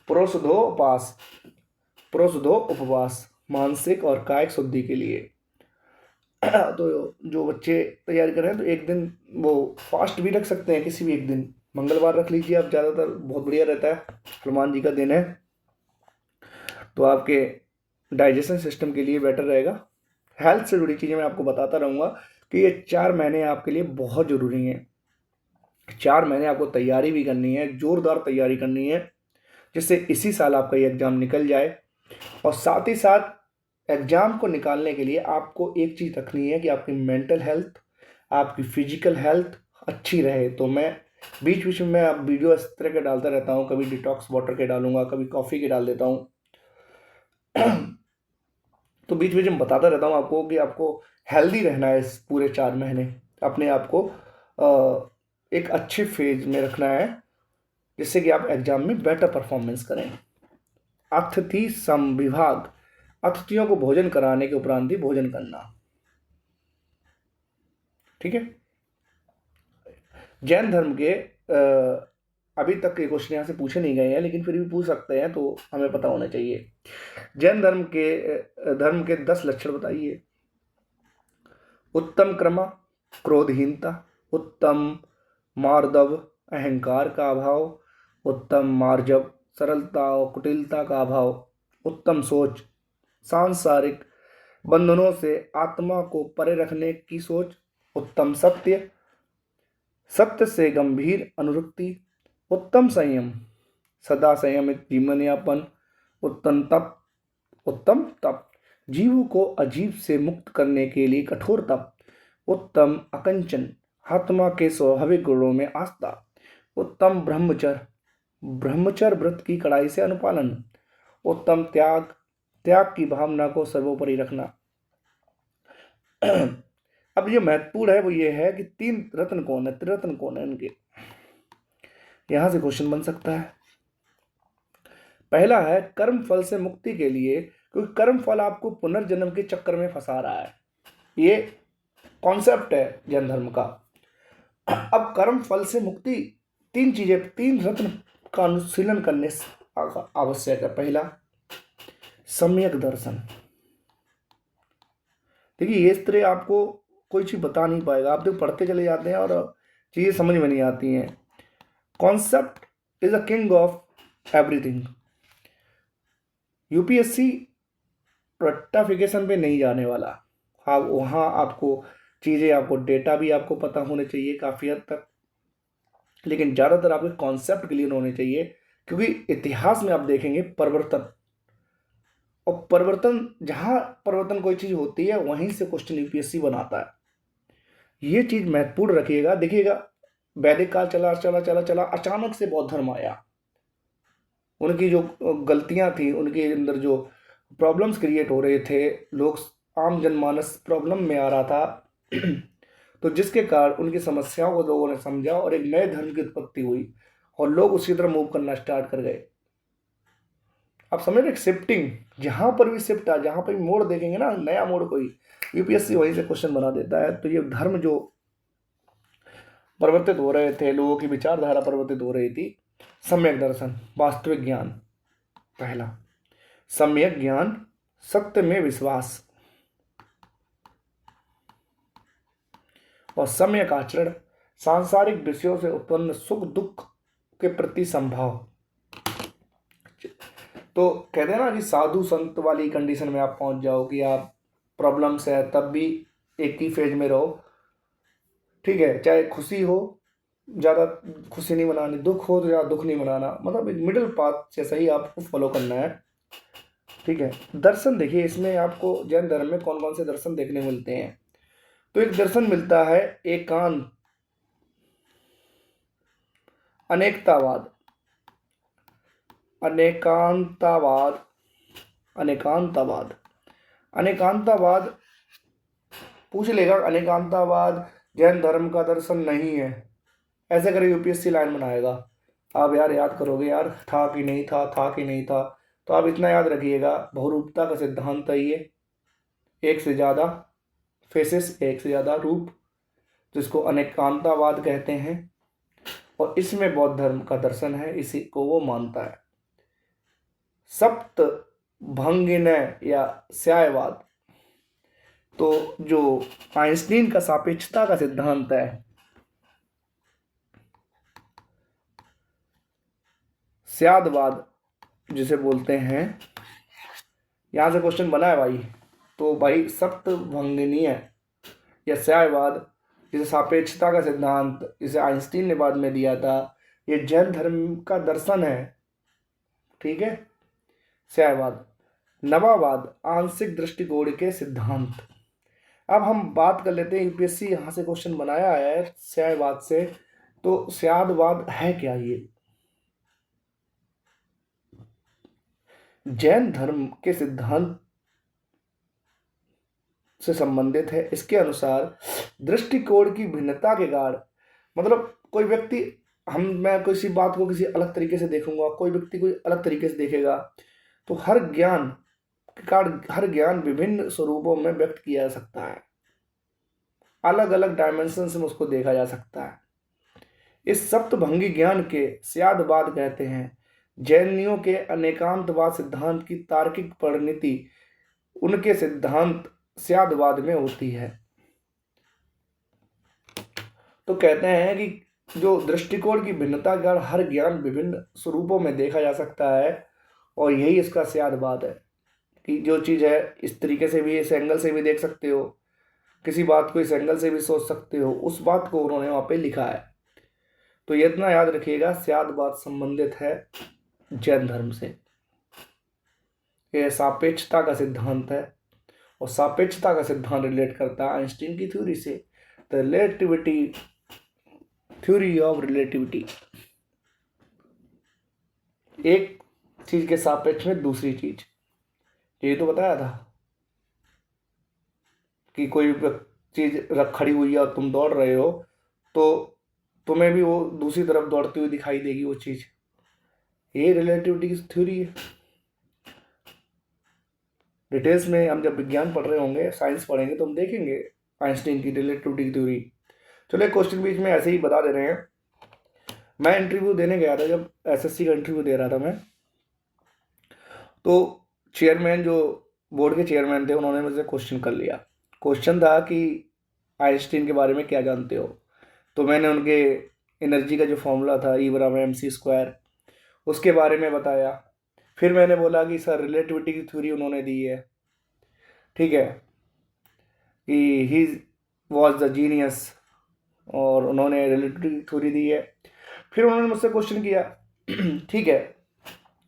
प्रोसधो उपवास, मानसिक और कायिक शुद्धि के लिए। तो जो बच्चे तैयारी कर रहे हैं तो एक दिन वो फास्ट भी रख सकते हैं, किसी भी एक दिन, मंगलवार रख लीजिए आप, ज़्यादातर बहुत बढ़िया रहता है, हनुमान जी का दिन है, तो आपके डाइजेशन सिस्टम के लिए बेटर रहेगा। हेल्थ से जुड़ी चीज़ें मैं आपको बताता रहूँगा कि ये 4 महीने आपके लिए बहुत ज़रूरी हैं। 4 महीने आपको तैयारी भी करनी है, जोरदार तैयारी करनी है, जिससे इसी साल आपका ये एग्ज़ाम निकल जाए। और साथ ही साथ एग्ज़ाम को निकालने के लिए आपको एक चीज़ रखनी है कि आपकी मेंटल हेल्थ, आपकी फिजिकल हेल्थ अच्छी रहे। तो मैं बीच बीच में आप वीडियो इस तरह के डालता रहता हूँ, कभी डिटॉक्स वाटर के डालूंगा, कभी कॉफ़ी के डाल देता हूँ। तो बीच बीच में बताता रहता हूँ आपको कि आपको हेल्दी रहना है इस पूरे 4 महीने, अपने आप को एक अच्छे फेज में रखना है, जिससे कि आप एग्ज़ाम में बेटर परफॉर्मेंस करें। अतिथि संविभाग, अतिथियों को भोजन कराने के उपरांत ही भोजन करना। ठीक है। जैन धर्म के अभी तक ये क्वेश्चन यहाँ से पूछे नहीं गए हैं, लेकिन फिर भी पूछ सकते हैं, तो हमें पता होना चाहिए। जैन धर्म के 10 लक्षण बताइए। उत्तम क्रम, क्रोधहीनता, उत्तम मार्दव, अहंकार का अभाव, उत्तम मार्जव, सरलता और कुटिलता का अभाव, उत्तम सोच, सांसारिक बंधनों से आत्मा को परे रखने की सोच, उत्तम सत्य, सत्य से गंभीर अनुरक्ति, उत्तम संयम, सदा संयमित जीवन यापन, उत्तम तप, जीव को अजीब से मुक्त करने के लिए कठोर तप, उत्तम अकंचन, आत्मा के स्वाभाविक गुणों में आस्था, उत्तम ब्रह्मचर्य व्रत की कड़ाई से अनुपालन, उत्तम त्याग की भावना को सर्वोपरि रखना। अब ये महत्वपूर्ण है, वो ये है कि 3 रत्न कौन है, त्रिरत्न कौन है इनके। यहां से क्वेश्चन बन सकता है। पहला है कर्म फल से मुक्ति के लिए, क्योंकि कर्म फल आपको पुनर्जन्म के चक्कर में फंसा रहा है। ये कॉन्सेप्ट है जैन धर्म का। अब कर्म फल से मुक्ति, 3 चीजें, 3 रत्न का अनुशीलन करने आवश्यक है। पहला, सम्यक दर्शन। देखिए, ये इस तरह आपको कोई चीज बता नहीं पाएगा, आप तो पढ़ते चले जाते हैं और चीजें समझ में नहीं आती हैं। Concept is a king of everything. UPSC रट्टाफिकेशन पे नहीं जाने वाला। हाँ, वहाँ आपको चीज़ें, आपको डेटा भी आपको पता होने चाहिए काफ़ी हद तक, लेकिन ज़्यादातर आपके कॉन्सेप्ट क्लियर होने चाहिए, क्योंकि इतिहास में आप देखेंगे परिवर्तन, और जहाँ परिवर्तन कोई चीज़ होती है वहीं से क्वेश्चन यूपीएससी बनाता है। ये चीज़ महत्वपूर्ण रखिएगा। देखिएगा, वैदिक काल चला चला चला चला, अचानक से बौद्ध धर्म आया। उनकी जो गलतियां थी, उनके अंदर जो प्रॉब्लम्स क्रिएट हो रहे थे, लोग, आम जनमानस प्रॉब्लम में आ रहा था तो जिसके कारण उनकी समस्याओं को लोगों ने समझा और एक नए धर्म की उत्पत्ति हुई और लोग उसी तरह मूव करना स्टार्ट कर गए। आप समझ रहे, शिफ्टिंग, जहां पर भी शिफ्ट आ, जहां पर भी मोड़ देखेंगे ना, नया मोड़ कोई, यूपीएससी वहीं से क्वेश्चन बना देता है। तो ये धर्म जो परिवर्तित हो रहे थे, लोगों की विचारधारा परिवर्तित हो रही थी। सम्यक दर्शन, वास्तविक ज्ञान। पहला, सम्यक ज्ञान, सत्य में विश्वास और सम्यक आचरण, सांसारिक विषयों से उत्पन्न सुख दुख के प्रति संभाव। तो कहते हैं ना कि साधु संत वाली कंडीशन में आप पहुंच जाओ कि आप प्रॉब्लम्स है तब भी एक ही फेज में रहो। ठीक है, चाहे खुशी हो, ज़्यादा खुशी नहीं मनानी, दुख हो तो ज़्यादा दुख नहीं मनाना, मतलब एक मिडिल पाथ जैसा ही आपको फॉलो करना है। ठीक है। दर्शन देखिए, इसमें आपको जैन धर्म में कौन कौन से दर्शन देखने मिलते हैं। तो एक दर्शन मिलता है एकांत, अनेकतावाद, अनेकांतावाद, अनेकांतावाद, अनेकांतावाद पूछ लेगा। अनेकांतावाद जैन धर्म का दर्शन नहीं है, ऐसे करके यूपीएससी लाइन बनाएगा। आप यार याद करोगे, यार था कि नहीं था, था कि नहीं था, तो आप इतना याद रखिएगा, बहुरूपता का सिद्धांत है ये। एक से ज़्यादा फेसेस, एक से ज़्यादा रूप, जिसको अनेकांतावाद कहते हैं, और इसमें बौद्ध धर्म का दर्शन है, इसी को वो मानता है। सप्त भंगिनय या स्यायवाद, तो जो आइंस्टीन का सापेक्षता का सिद्धांत है, स्यादवाद जिसे बोलते हैं, यहां से क्वेश्चन बना है भाई। तो भाई सप्त भंगिनीय या स्यायवाद, जिसे सापेक्षता का सिद्धांत, जिसे आइंस्टीन ने बाद में दिया था, ये जैन धर्म का दर्शन है। ठीक है। स्यायवाद। नवावाद, आंशिक दृष्टिकोण के सिद्धांत। अब हम बात कर लेते हैं, यूपीएससी यहाँ से क्वेश्चन बनाया है स्यायवाद से, तो स्यादवाद है क्या? ये जैन धर्म के सिद्धांत से संबंधित है। इसके अनुसार दृष्टिकोण की भिन्नता के कारण, मतलब कोई व्यक्ति, मैं किसी बात को किसी अलग तरीके से देखूंगा, कोई व्यक्ति कोई अलग तरीके से देखेगा, तो हर ज्ञान कारण हर ज्ञान विभिन्न स्वरूपों में व्यक्त किया जा सकता है, अलग अलग डायमेंशन में उसको देखा जा सकता है। इस सप्तभंगी ज्ञान के स्यादवाद कहते हैं। जैनियों के अनेकांतवाद सिद्धांत की तार्किक परिणति उनके सिद्धांत स्यादवाद में होती है। तो कहते हैं कि जो दृष्टिकोण की भिन्नता के कारण हर ज्ञान विभिन्न स्वरूपों में देखा जा सकता है, और यही इसका स्यादवाद है कि जो चीज़ है इस तरीके से भी, इस एंगल से भी देख सकते हो, किसी बात को इस एंगल से भी सोच सकते हो, उस बात को उन्होंने वहाँ पे लिखा है। तो ये इतना याद रखिएगा, स्यादवाद संबंधित है जैन धर्म से। यह सापेक्षता का सिद्धांत है, और सापेक्षता का सिद्धांत रिलेट करता है आइंस्टीन की थ्योरी से, the relativity theory of relativity. एक चीज के सापेक्ष में दूसरी चीज, ये तो बताया था कि कोई चीज खड़ी हुई है और तुम दौड़ रहे हो, तो तुम्हें भी वो दूसरी तरफ दौड़ती हुई दिखाई देगी वो चीज। ये रिलेटिविटी की थ्योरी है। डिटेल्स में हम जब विज्ञान पढ़ रहे होंगे, साइंस पढ़ेंगे, तो हम देखेंगे आइंस्टीन की रिलेटिविटी की थ्योरी। चलो एक क्वेश्चन बीच में ऐसे ही बता दे रहे हैं। मैं इंटरव्यू देने गया था, जब एसएससी का इंटरव्यू दे रहा था मैं, तो चेयरमैन, जो बोर्ड के चेयरमैन थे, उन्होंने मुझसे क्वेश्चन कर लिया। क्वेश्चन था कि आइंस्टीन के बारे में क्या जानते हो। तो मैंने उनके एनर्जी का जो फॉर्मूला था E=mc², उसके बारे में बताया। फिर मैंने बोला कि सर रिलेटिविटी की थ्योरी उन्होंने दी है, ठीक है, कि ही वॉज द जीनियस, और उन्होंने रिलेटिविटी की थ्योरी दी है। फिर उन्होंने मुझसे क्वेश्चन किया, ठीक है,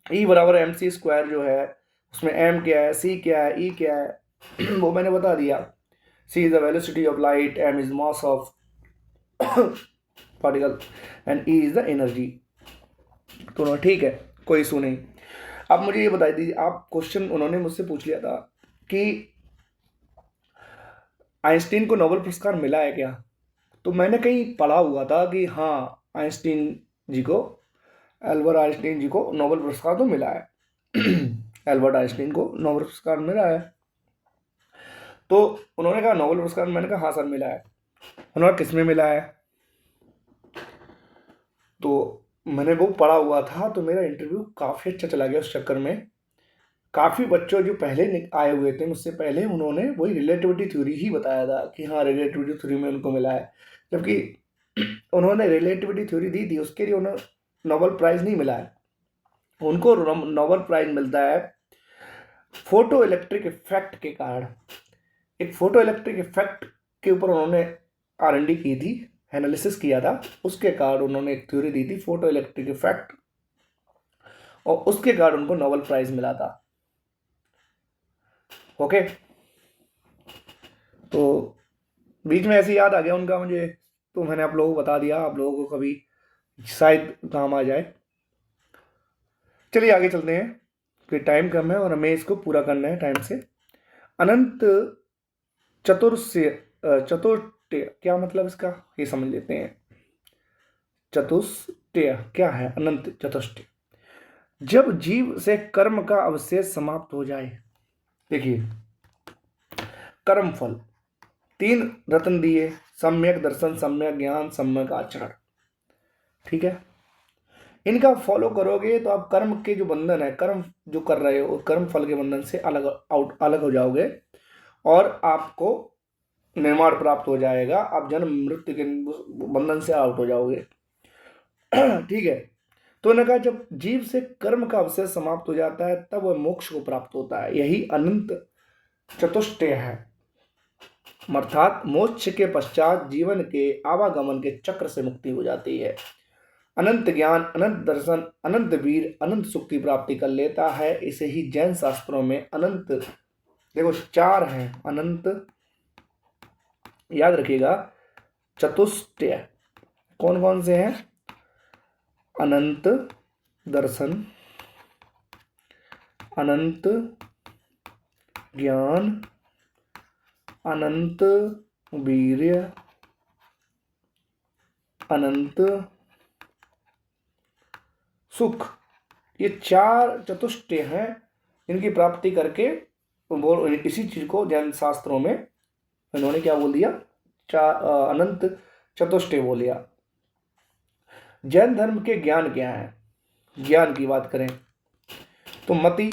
E=mc² जो है, उसमें m क्या है, c क्या है, e क्या है, वो मैंने बता दिया। c is the velocity of light, m is mass of particle, and e is the energy. तो ठीक है, कोई इशू नहीं। अब मुझे ये बता दीजिए, आप क्वेश्चन उन्होंने मुझसे पूछ लिया था कि आइंस्टीन को नोबेल पुरस्कार मिला है क्या। तो मैंने कहीं पढ़ा हुआ था कि हाँ, आइंस्टीन जी को, एल्बर्ट आइंस्टीन जी को नोबेल पुरस्कार तो मिला है। एल्बर्ट आइंस्टीन को नोबेल पुरस्कार मिला है। तो उन्होंने कहा नोबेल पुरस्कार, मैंने कहा हाँ सर मिला है। उन्होंने किस में मिला है, तो मैंने वो पढ़ा हुआ था। तो मेरा इंटरव्यू काफ़ी अच्छा चला गया उस चक्कर में। काफ़ी बच्चों जो पहले आए हुए थे मुझसे पहले, उन्होंने वही रिलेटिविटी थ्योरी ही बताया था कि हाँ रिलेटिविटी थ्योरी में उनको मिला है। जबकि उन्होंने रिलेटिविटी थ्योरी दी थी, उसके लिए उन्हें नोबेल प्राइज़ नहीं मिला है। उनको नोबेल प्राइज़ मिलता है फोटो इलेक्ट्रिक इफेक्ट के कारण। एक फोटो इलेक्ट्रिक इफेक्ट के ऊपर उन्होंने R&D की थी, एनालिसिस किया था, उसके कारण उन्होंने एक थ्योरी दी थी फोटो इलेक्ट्रिक इफेक्ट, और उसके कारण उनको नोबेल प्राइज मिला था। ओके, तो बीच में ऐसे याद आ गया उनका मुझे, तो मैंने आप लोगों को बता दिया, आप लोगों को कभी शायद काम आ जाए। चलिए आगे चलते हैं, कि टाइम कम है और हमें इसको पूरा करना है टाइम से। अनंत चतुष्टय क्या मतलब इसका, ये समझ लेते हैं। चतुष्टय क्या है, अनंत चतुष्टय, जब जीव से कर्म का अवशेष समाप्त हो जाए। देखिए, कर्म फल 3 रत्न दिए, सम्यक दर्शन, सम्यक ज्ञान, सम्यक आचरण, ठीक है। इनका फॉलो करोगे तो आप कर्म के जो बंधन है, कर्म जो कर रहे हो, कर्म फल के बंधन से अलग हो जाओगे, और आपको निर्माण प्राप्त हो जाएगा। आप जन्म मृत्यु के बंधन से आउट हो जाओगे, ठीक है। तो उन्होंने कहा जब जीव से कर्म का अवशेष समाप्त हो जाता है, तब वह मोक्ष को प्राप्त होता है। यही अनंत चतुष्टय है, अर्थात मोक्ष के पश्चात जीवन के आवागमन के चक्र से मुक्ति हो जाती है। अनंत ज्ञान, अनंत दर्शन, अनंत वीर, अनंत सुख की प्राप्ति कर लेता है। इसे ही जैन शास्त्रों में अनंत, देखो 4 हैं अनंत, याद रखिएगा। चतुष्टय कौन कौन से हैं, अनंत दर्शन, अनंत ज्ञान, अनंत वीर्य, अनंत सुख। ये 4 चतुष्टय हैं, इनकी प्राप्ति करके वो इसी चीज को जैन शास्त्रों में इन्होंने क्या बोल दिया, अनंत चतुष्टय बोल दिया। जैन धर्म के ज्ञान क्या है? ज्ञान की बात करें तो मति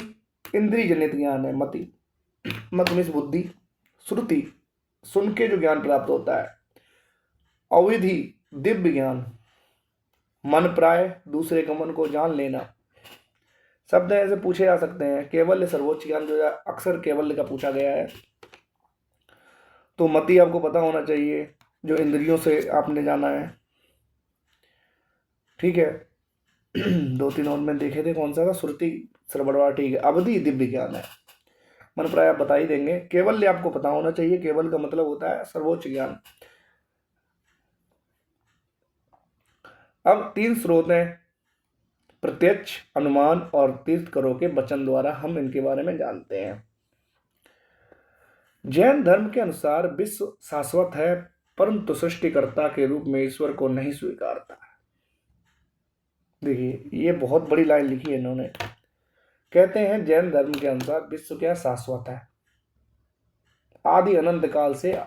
इंद्रिय जनित ज्ञान है। मति, मत मीन्स बुद्धि, श्रुति सुन के जो ज्ञान प्राप्त होता है, अविधि दिव्य ज्ञान, मन प्राय दूसरे का मन को जान लेना। शब्द ऐसे पूछे जा सकते हैं। केवल्य सर्वोच्च ज्ञान जो है अक्सर केवल्य का पूछा गया है। तो मति आपको पता होना चाहिए, जो इंद्रियों से आपने जाना है, ठीक है। 2-3 और में देखे थे, कौन सा था? श्रुति श्रवणवा, ठीक है। अवधि दिव्य ज्ञान है। मन प्राय आप बता ही देंगे। केवल्य आपको पता होना चाहिए, केवल का मतलब होता है सर्वोच्च ज्ञान। अब 3 स्रोत हैं, प्रत्यक्ष, अनुमान और तीर्थंकरों के वचन द्वारा हम इनके बारे में जानते हैं। जैन धर्म के अनुसार विश्व शाश्वत है, परंतु सृष्टिकर्ता के रूप में ईश्वर को नहीं स्वीकारता। देखिए, ये बहुत बड़ी लाइन लिखी है इन्होंने। कहते हैं जैन धर्म के अनुसार विश्व क्या शाश्वत है, आदि अनंत काल से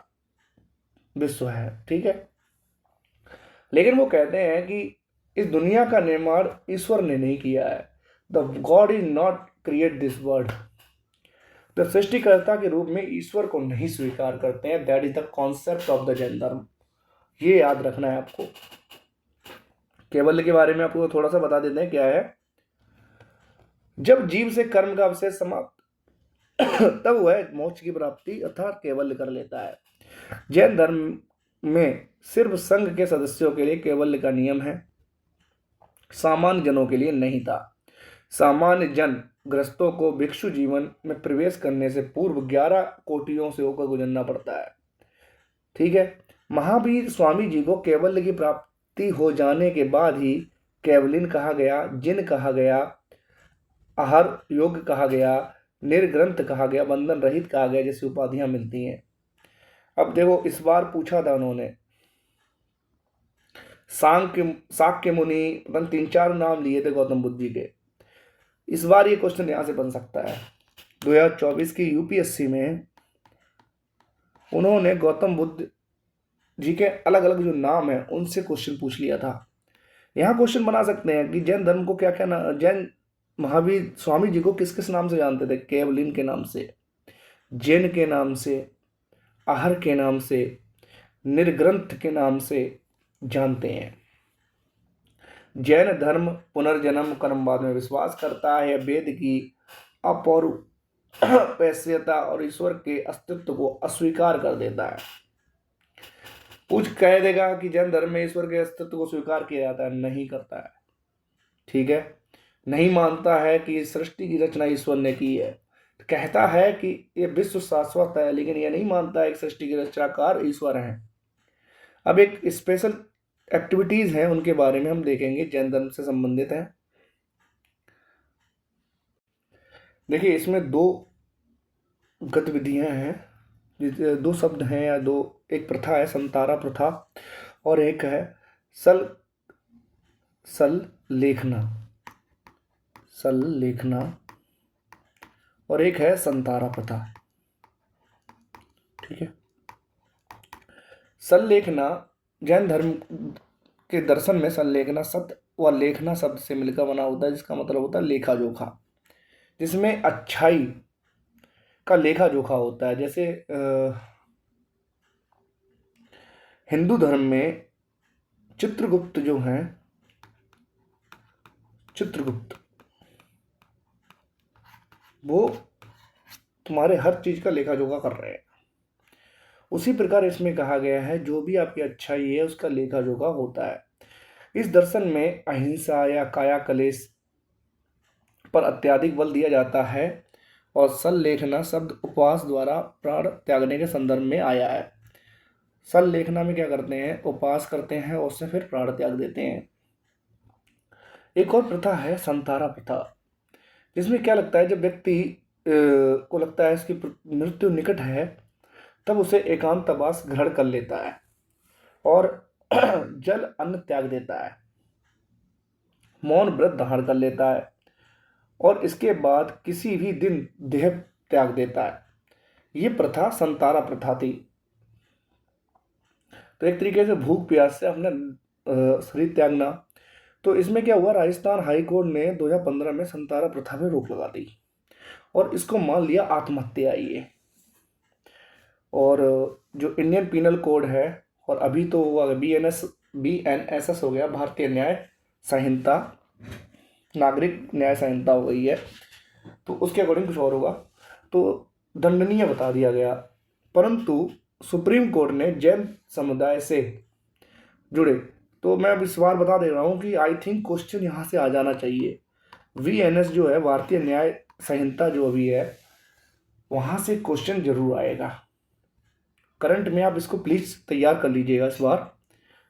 विश्व है, ठीक है। लेकिन वो कहते हैं कि इस दुनिया का निर्माण ईश्वर ने नहीं किया है। The God is not create this world. तो सृष्टिकर्ता के रूप में ईश्वर को नहीं स्वीकार करते हैं। That is the concept of the Jain धर्म। ये याद रखना है आपको। केवल्य के बारे में आपको थोड़ा सा बता देते हैं क्या है। जब जीव से कर्म का अवशेष समाप्त तब वह मोक्ष की प्राप्ति अर्थात केवल्य कर लेता है। जैन धर्म में सिर्फ संघ के सदस्यों के लिए केवल्य का नियम है, सामान्य जनों के लिए नहीं था। सामान्य जन ग्रस्तों को भिक्षु जीवन में प्रवेश करने से पूर्व 11 कोटियों से होकर गुजरना पड़ता है, ठीक है। महावीर स्वामी जी को केवल्य की प्राप्ति हो जाने के बाद ही केवलिन कहा गया, जिन कहा गया, आहार योग्य कहा गया, निर्ग्रंथ कहा गया, बंधन रहित कहा गया, जैसी उपाधियां मिलती हैं। अब देखो, इस बार पूछा था उन्होंने, शाक्य मुनि, 3-4 नाम लिए थे गौतम बुद्ध जी के। इस बार ये क्वेश्चन यहां से बन सकता है। 2024 की यूपीएससी में उन्होंने गौतम बुद्ध जी के अलग अलग जो नाम है उनसे क्वेश्चन पूछ लिया था। यहाँ क्वेश्चन बना सकते हैं कि जैन धर्म को क्या क्या जैन महावीर स्वामी जी को किस किस नाम से जानते थे? केवलिन के नाम से, जैन के नाम से, आहर के नाम से, निर्ग्रंथ के नाम से जानते हैं। जैन धर्म पुनर्जन्म कर्मवाद में विश्वास करता है। वेद की अपौरुषेयता और ईश्वर के अस्तित्व को अस्वीकार कर देता है। कुछ कह देगा कि जैन धर्म में ईश्वर के अस्तित्व को स्वीकार किया जाता है, नहीं करता है, ठीक है। नहीं मानता है कि सृष्टि की रचना ईश्वर ने की है। कहता है कि ये विश्व शाश्वत है, लेकिन यह नहीं मानता है कि सृष्टि के रचनाकार ईश्वर हैं। अब एक स्पेशल एक्टिविटीज हैं, उनके बारे में हम देखेंगे, जैन धर्म से संबंधित है। देखिए, इसमें 2 गतिविधियां हैं, 2 शब्द हैं या 2, एक प्रथा है संतारा प्रथा और एक है सल लेखना और एक है संतारा प्रथा, ठीक है। संलेखना जैन धर्म के दर्शन में संलेखना शब्द व लेखना शब्द से मिलकर बना होता है, जिसका मतलब होता है लेखा जोखा, जिसमें अच्छाई का लेखा जोखा होता है। जैसे हिंदू धर्म में चित्रगुप्त जो हैं, चित्रगुप्त वो तुम्हारे हर चीज का लेखा जोखा कर रहे हैं। उसी प्रकार इसमें कहा गया है जो भी आपकी अच्छाई है उसका लेखा जोखा होता है। इस दर्शन में अहिंसा या काया कलेश पर अत्यधिक बल दिया जाता है और संलेखना शब्द उपवास द्वारा प्राण त्यागने के संदर्भ में आया है। संलेखना में क्या करते हैं? उपवास करते हैं और उससे फिर प्राण त्याग देते हैं। एक और प्रथा है संतारा प्रथा, जिसमें क्या लगता है, जब व्यक्ति को लगता है इसकी मृत्यु निकट है, तब उसे एकांतवास ग्रहण कर लेता है और जल अन्न त्याग देता है, मौन व्रत धारण कर लेता है और इसके बाद किसी भी दिन देह त्याग देता है। ये प्रथा संतारा प्रथा थी। तो एक तरीके से भूख प्यास से हमने शरीर त्यागना। तो इसमें क्या हुआ, राजस्थान हाई कोर्ट ने 2015 में संतारा प्रथा पे रोक लगा दी और इसको मान लिया आत्महत्या ये। और जो इंडियन पीनल कोड है, और अभी तो वो BNSS हो गया, भारतीय न्याय संहिता, नागरिक न्याय संहिता हो गई है, तो उसके अकॉर्डिंग कुछ और होगा, तो दंडनीय बता दिया गया। परंतु सुप्रीम कोर्ट ने जैन समुदाय से जुड़े, तो मैं अब इस बार बता दे रहा हूँ कि आई थिंक क्वेश्चन यहाँ से आ जाना चाहिए। VNS जो है, भारतीय न्याय संहिता जो अभी है, वहाँ से क्वेश्चन जरूर आएगा। करंट में आप इसको प्लीज़ तैयार कर लीजिएगा इस बार,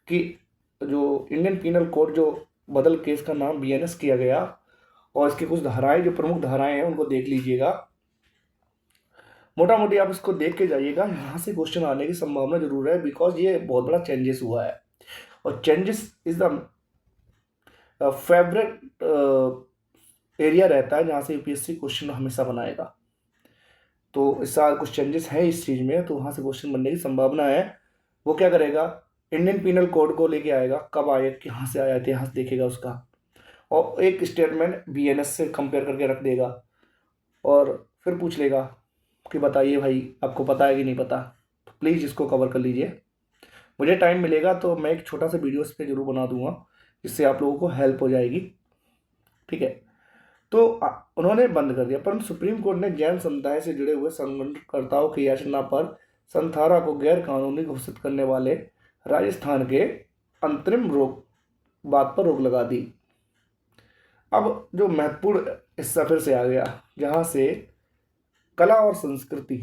कि जो इंडियन पीनल कोड जो बदल के इसका नाम BNS किया गया, और इसके कुछ धाराएं, जो प्रमुख धाराएं हैं उनको देख लीजिएगा। मोटा मोटी आप इसको देख के जाइएगा, यहाँ से क्वेश्चन आने की संभावना जरूर है, बिकॉज ये बहुत बड़ा चेंजेस हुआ है, और changes is the favourite area रहता है जहाँ से UPSC क्वेश्चन हमेशा बनाएगा। तो इस साल कुछ चेंजेस हैं इस चीज़ में, तो वहाँ से क्वेश्चन बनने की संभावना है। वो क्या करेगा, इंडियन पीनल कोड को लेके आएगा, कब आया, कहाँ से आया, इतिहास देखेगा उसका, और एक स्टेटमेंट BNS से कंपेयर करके रख देगा, और फिर पूछ लेगा कि बताइए भाई आपको पता है कि नहीं पता। तो प्लीज़ इसको कवर कर लीजिए। मुझे टाइम मिलेगा तो मैं एक छोटा सा वीडियो इस पर जरूर बना दूंगा, जिससे आप लोगों को हेल्प हो जाएगी, ठीक है। तो उन्होंने बंद कर दिया, परंतु सुप्रीम कोर्ट ने जैन समुदाय से जुड़े हुए संगठनकर्ताओं की याचना पर संथारा को गैर कानूनी घोषित करने वाले राजस्थान के अंतरिम बात पर रोक लगा दी। अब जो महत्वपूर्ण हिस्सा फिर से आ गया, जहां से कला और संस्कृति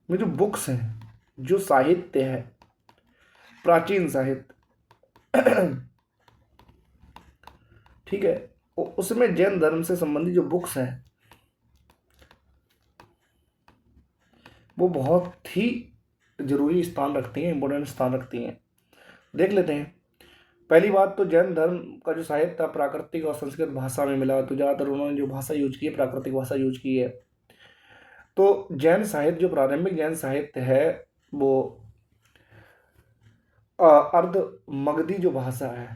में जो बुक्स हैं, जो साहित्य है, प्राचीन साहित्य, ठीक है, उसमें जैन धर्म से संबंधित जो बुक्स हैं वो बहुत ही जरूरी स्थान रखती हैं, इंपॉर्टेंट स्थान रखती हैं। देख लेते हैं। पहली बात तो जैन धर्म का जो साहित्य था प्राकृतिक और संस्कृत भाषा में मिला, तो ज़्यादातर उन्होंने जो भाषा यूज की है प्राकृतिक भाषा यूज की है। तो जैन साहित्य, जो प्रारंभिक जैन साहित्य है, वो अर्ध मगधी जो भाषा है,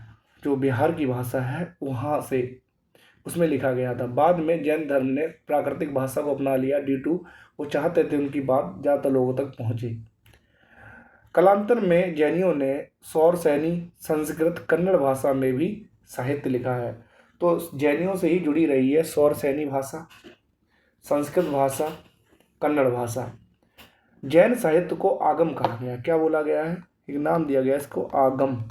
जो बिहार की भाषा है, वहाँ से उसमें लिखा गया था। बाद में जैन धर्म ने प्राकृतिक भाषा को अपना लिया, ड्यू टू वो चाहते थे उनकी बात ज़्यादातर लोगों तक पहुँचे। कालांतर में जैनियों ने सौर सैनी, संस्कृत, कन्नड़ भाषा में भी साहित्य लिखा है। तो जैनियों से ही जुड़ी रही है सौर सैनी भाषा, संस्कृत भाषा, कन्नड़ भाषा। जैन साहित्य को आगम कहा गया। क्या बोला गया है, एक नाम दिया गया इसको, आगम।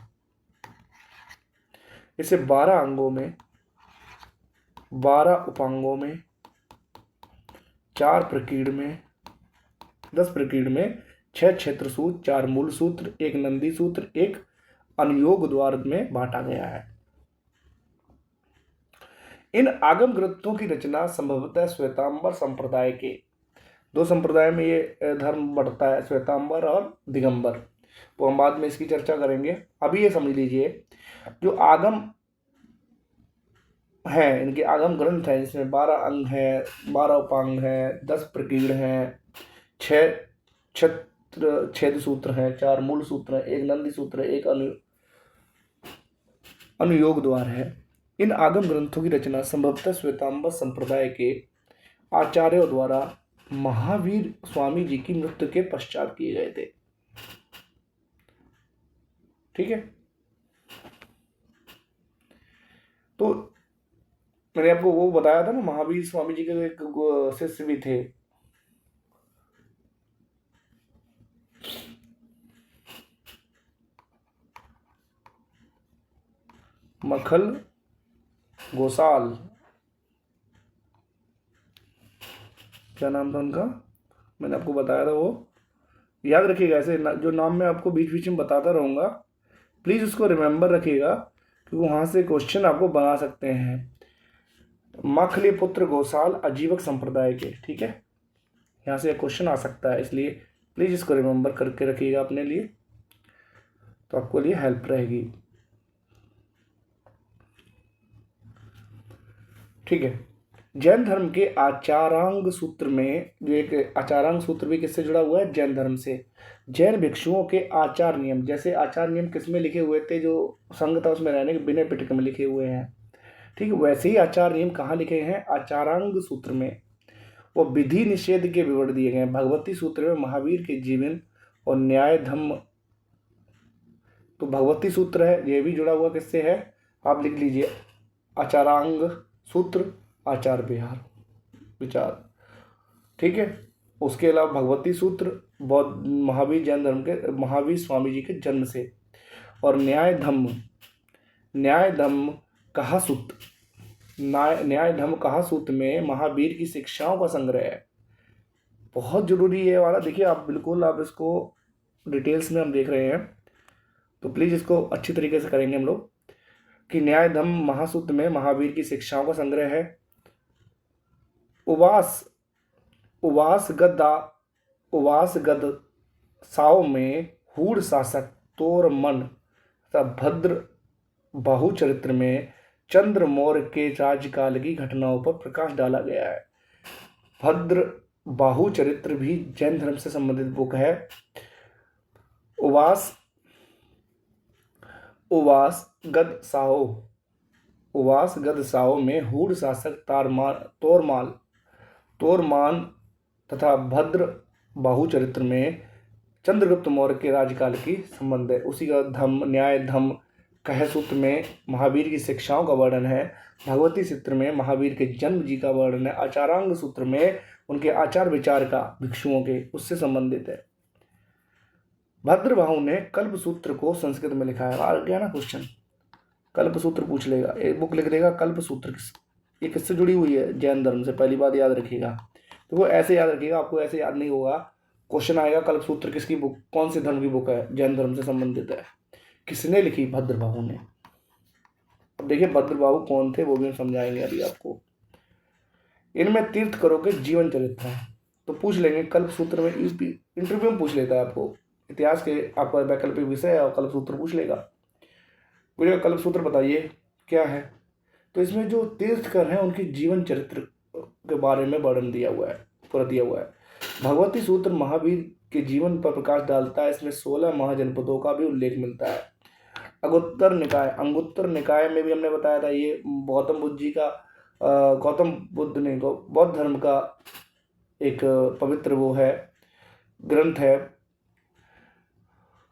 इसे 12 अंगों में, 12 उपांगों में, 4 प्रकीर्ण में, 10 प्रकीर्ण में, 6 क्षेत्र सूत्र, 4 मूल सूत्र, 1 नंदी सूत्र, 1 अनुयोग द्वार में बांटा गया है। इन आगम ग्रंथों की रचना संभवतः श्वेतांबर संप्रदाय के, 2 संप्रदाय में ये धर्म बढ़ता है, श्वेतांबर और दिगंबर, वो हम बाद में इसकी चर्चा करेंगे। अभी ये समझ लीजिए, जो आगम है, इनके आगम ग्रंथ हैं, जिसमें 12 अंग हैं, 12 उपांग हैं, 10 प्रकीर्ण हैं, 6 छेद सूत्र हैं, 4 मूल सूत्र हैं, 1 नंदी सूत्र है, 1 अनुयोग द्वार है। इन आगम ग्रंथों की रचना संभवतः श्वेतांबर संप्रदाय के आचार्यों द्वारा महावीर स्वामी जी की मृत्यु के पश्चात किए गए थे, ठीक है। तो मैंने आपको वो बताया था ना, महावीर स्वामी जी के एक शिष्य भी थे, मखल गोसाल, क्या नाम था उनका, मैंने आपको बताया था, वो याद रखिएगा। ऐसे जो नाम मैं आपको बीच बीच में बताता रहूँगा, प्लीज़ उसको रिमेंबर रखिएगा, क्योंकि वहाँ से क्वेश्चन आपको बना सकते हैं। मखली पुत्र गोसाल अजीवक संप्रदाय के, ठीक है, यहाँ से क्वेश्चन आ सकता है, इसलिए प्लीज़ इसको रिमेंबर करके रखिएगा अपने लिए, तो आपको लिए हेल्प रहेगी। ठीक है। जैन धर्म के आचारांग सूत्र में, जो एक आचारांग सूत्र भी किससे जुड़ा हुआ है? जैन धर्म से। जैन भिक्षुओं के आचार नियम, जैसे आचार नियम किस में लिखे हुए थे? जो संघ था उसमें रहने के विनय पिटक में लिखे हुए हैं। ठीक है, वैसे ही आचार नियम कहाँ लिखे हैं? आचारांग सूत्र में। वो विधि निषेध के विवरण दिए गए हैं। भगवती सूत्र में महावीर के जीवन और न्याय धम्म, तो भगवती सूत्र है, ये भी जुड़ा हुआ किससे है? आप लिख लीजिए, आचारांग सूत्र, आचार विहार विचार। ठीक है, उसके अलावा भगवती सूत्र बौद्ध महावीर जैन धर्म के महावीर स्वामी जी के जन्म से। और न्याय धम्म, न्याय धम्म कहा सूत्र, न्याय धम्म कहा सूत्र में महावीर की शिक्षाओं का संग्रह है। बहुत जरूरी है वाला, देखिए आप बिल्कुल, आप इसको डिटेल्स में हम देख रहे हैं, तो प्लीज इसको अच्छी तरीके से करेंगे हम लोग। कि न्याय धम्म महासूत्र में महावीर की शिक्षाओं का संग्रह है। उवास उवास गदा उवास गद साव में हूढ़ शासक तोरमन तथा भद्र बाहु चरित्र में चंद्र मौर्य के राज्यकाल की घटनाओं पर प्रकाश डाला गया है। भद्र बाहु चरित्र भी जैन धर्म से संबंधित बुक है। उवास गद साओ में हूढ़ शासक तोरमान तथा भद्र बाहु चरित्र में चंद्रगुप्त मौर्य के राज्यकाल की संबंध है। उसी का धम्म न्याय धम्म कह सूत्र में महावीर की शिक्षाओं का वर्णन है। भगवती सूत्र में महावीर के जन्म जी का वर्णन है। आचारांग सूत्र में उनके आचार विचार का भिक्षुओं के उससे संबंधित है। भद्रबाहु ने कल्प सूत्र को संस्कृत में लिखा है। आ गया ना क्वेश्चन, कल्प सूत्र पूछ लेगा, एक बुक लिख देगा कल्प सूत्र, ये किससे जुड़ी हुई है? जैन धर्म से। पहली बात याद रखिएगा, तो वो ऐसे याद रखिएगा, आपको ऐसे याद नहीं होगा। क्वेश्चन आएगा कल्प सूत्र किसकी बुक, कौन से धर्म की बुक है? जैन धर्म से संबंधित है। किसने लिखी? भद्रबाहु ने। अब देखिए भद्रबाहु कौन थे वो भी हम समझाएंगे अभी आपको। इनमें तीर्थंकरों के जीवन चरित्र है, तो पूछ लेंगे कल्प सूत्र में, इंटरव्यू में पूछ लेता है आपको, इतिहास के आपका वैकल्पिक विषय है और कल्प सूत्र पूछ लेगा। पूछेगा कल्प सूत्र बताइए क्या है, तो इसमें जो तीर्थंकर हैं उनके जीवन चरित्र के बारे में वर्णन दिया हुआ है, पूरा दिया हुआ है। भगवती सूत्र महावीर के जीवन पर प्रकाश डालता है। इसमें 16 महाजनपदों का भी उल्लेख मिलता है। अंगुत्तर निकाय में भी हमने बताया था, ये गौतम बुद्ध ने बौद्ध धर्म का एक पवित्र वो है, ग्रंथ है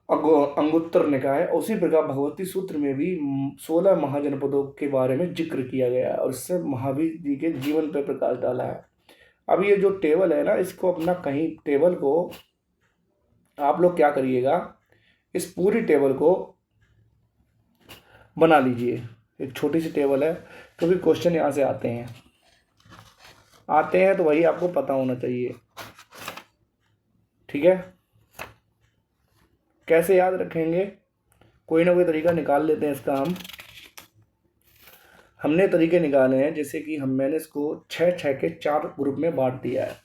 अंगुत्तर निकाय। उसी प्रकार भगवती सूत्र में भी 16 महाजनपदों के बारे में जिक्र किया गया है और इससे महावीर जी के जीवन पर प्रकाश डाला है। अब ये जो टेबल है ना, इसको अपना कहीं टेबल को आप लोग क्या करिएगा, इस पूरी टेबल को बना लीजिए। एक छोटी सी टेबल है, क्योंकि क्वेश्चन यहाँ से आते हैं तो वही आपको पता होना चाहिए। ठीक है, कैसे याद रखेंगे? कोई ना कोई तरीका निकाल लेते हैं इसका। हमने तरीके निकाले हैं, जैसे कि मैंने इसको 6 के 4 ग्रुप में बांट दिया है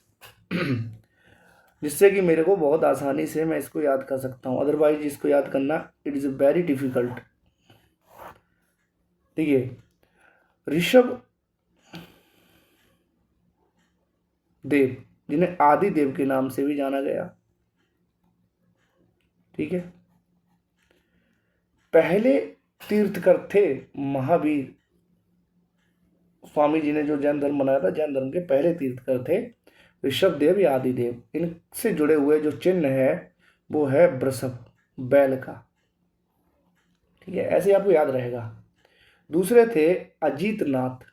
जिससे कि मेरे को बहुत आसानी से मैं इसको याद कर सकता हूँ। अदरवाइज इसको याद करना इट इज़ वेरी डिफिकल्ट। ठीक है, ऋषभ देव, जिन्हें आदि देव के नाम से भी जाना गया। ठीक है, पहले तीर्थकर थे महावीर स्वामी जी ने जो जैन धर्म बनाया था, जैन धर्म के पहले तीर्थकर थे ऋषभ देव या आदि देव। इनसे जुड़े हुए जो चिन्ह है वो है वृषभ, बैल का। ठीक है, ऐसे आपको याद रहेगा। दूसरे थे अजीतनाथ,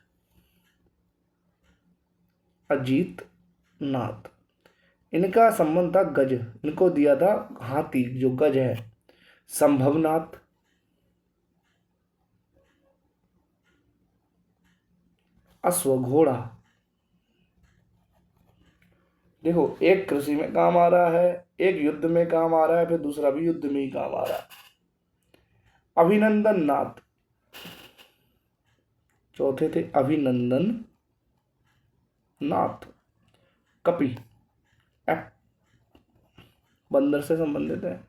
इनका संबंध था गज, इनको दिया था हाथी जो गज है। संभवनाथ, अश्व घोड़ा। देखो, एक कृषि में काम आ रहा है, एक युद्ध में काम आ रहा है, फिर दूसरा भी युद्ध में ही काम आ रहा है। अभिनंदन नाथ, चौथे थे अभिनंदन नाथ। कपि, बंदर से संबंधित है।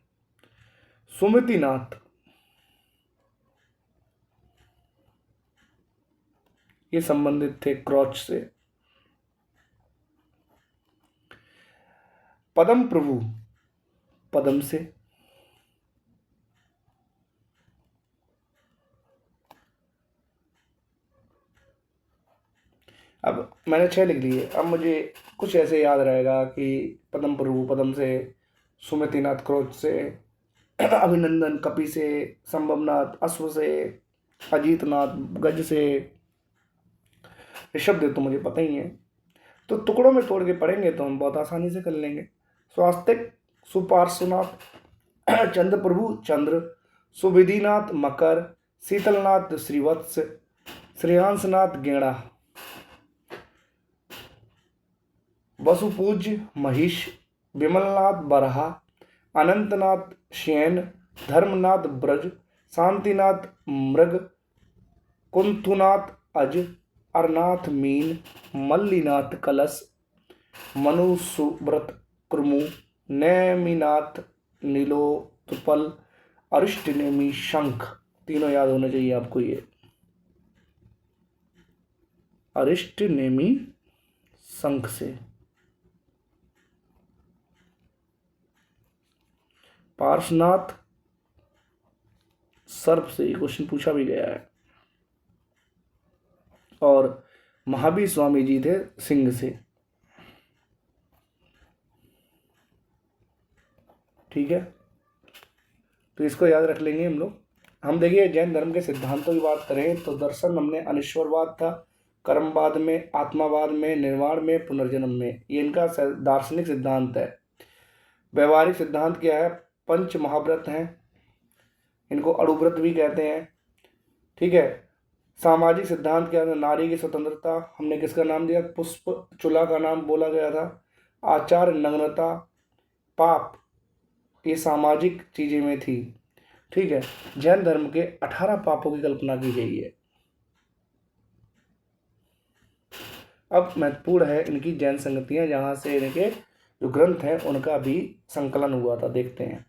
सुमतिनाथ, ये संबंधित थे क्रोच से। पद्म प्रभु पद्म से। अब मैंने 6 लिख लिए, अब मुझे कुछ ऐसे याद रहेगा कि पद्म प्रभु पद्म से, सुमतिनाथ क्रोच से, अभिनंदन कपि से, संभवनाथ अश्व से, अजीतनाथ गज से। ऋषभ देव तो मुझे पता ही है, तो टुकड़ों में तोड़ के पढ़ेंगे तो हम बहुत आसानी से कर लेंगे। स्वास्तिक सुपार्श्वनाथ चंद्र प्रभु चंद्र, सुविधिनाथ मकर, शीतलनाथ श्रीवत्स, श्रेयांसनाथ गेड़ा, वसुपूज्य महिष, विमलनाथ बरहा, अनंतनाथ शयन, धर्मनाथ ब्रज, शांतिनाथ मृग, कुंथुनाथ अज, अरनाथ मीन, मल्लीनाथ कलश, मनुसुव्रत क्रमु, नेमिनाथ नीलोत्पल, अरिष्टनेमी शंख। तीनों याद होने चाहिए आपको ये। अरिष्टनेमी शंख से। पार्श्वनाथ सर्प से ये क्वेश्चन पूछा भी गया है। और महावीर स्वामी जी थे सिंह से। ठीक है, तो इसको याद रख लेंगे हम लोग। हम देखिए जैन धर्म के सिद्धांतों की बात करें तो दर्शन हमने अनिश्वरवाद था, कर्मवाद में, आत्मावाद में, निर्वाण में, पुनर्जन्म में, ये इनका दार्शनिक सिद्धांत है। व्यवहारिक सिद्धांत क्या है? पंच महाव्रत हैं, इनको अड़ुव्रत भी कहते हैं। ठीक है। सामाजिक सिद्धांत क्या है? नारी की स्वतंत्रता, हमने किसका नाम दिया? पुष्प चुला का नाम बोला गया था। आचार नग्नता, पाप, ये सामाजिक चीजें में थी। ठीक है। जैन धर्म के 18 पापों की कल्पना की गई है। अब महत्वपूर्ण है इनकी जैन संगतियां, जहां से इनके जो ग्रंथ हैं उनका भी संकलन हुआ था। देखते हैं।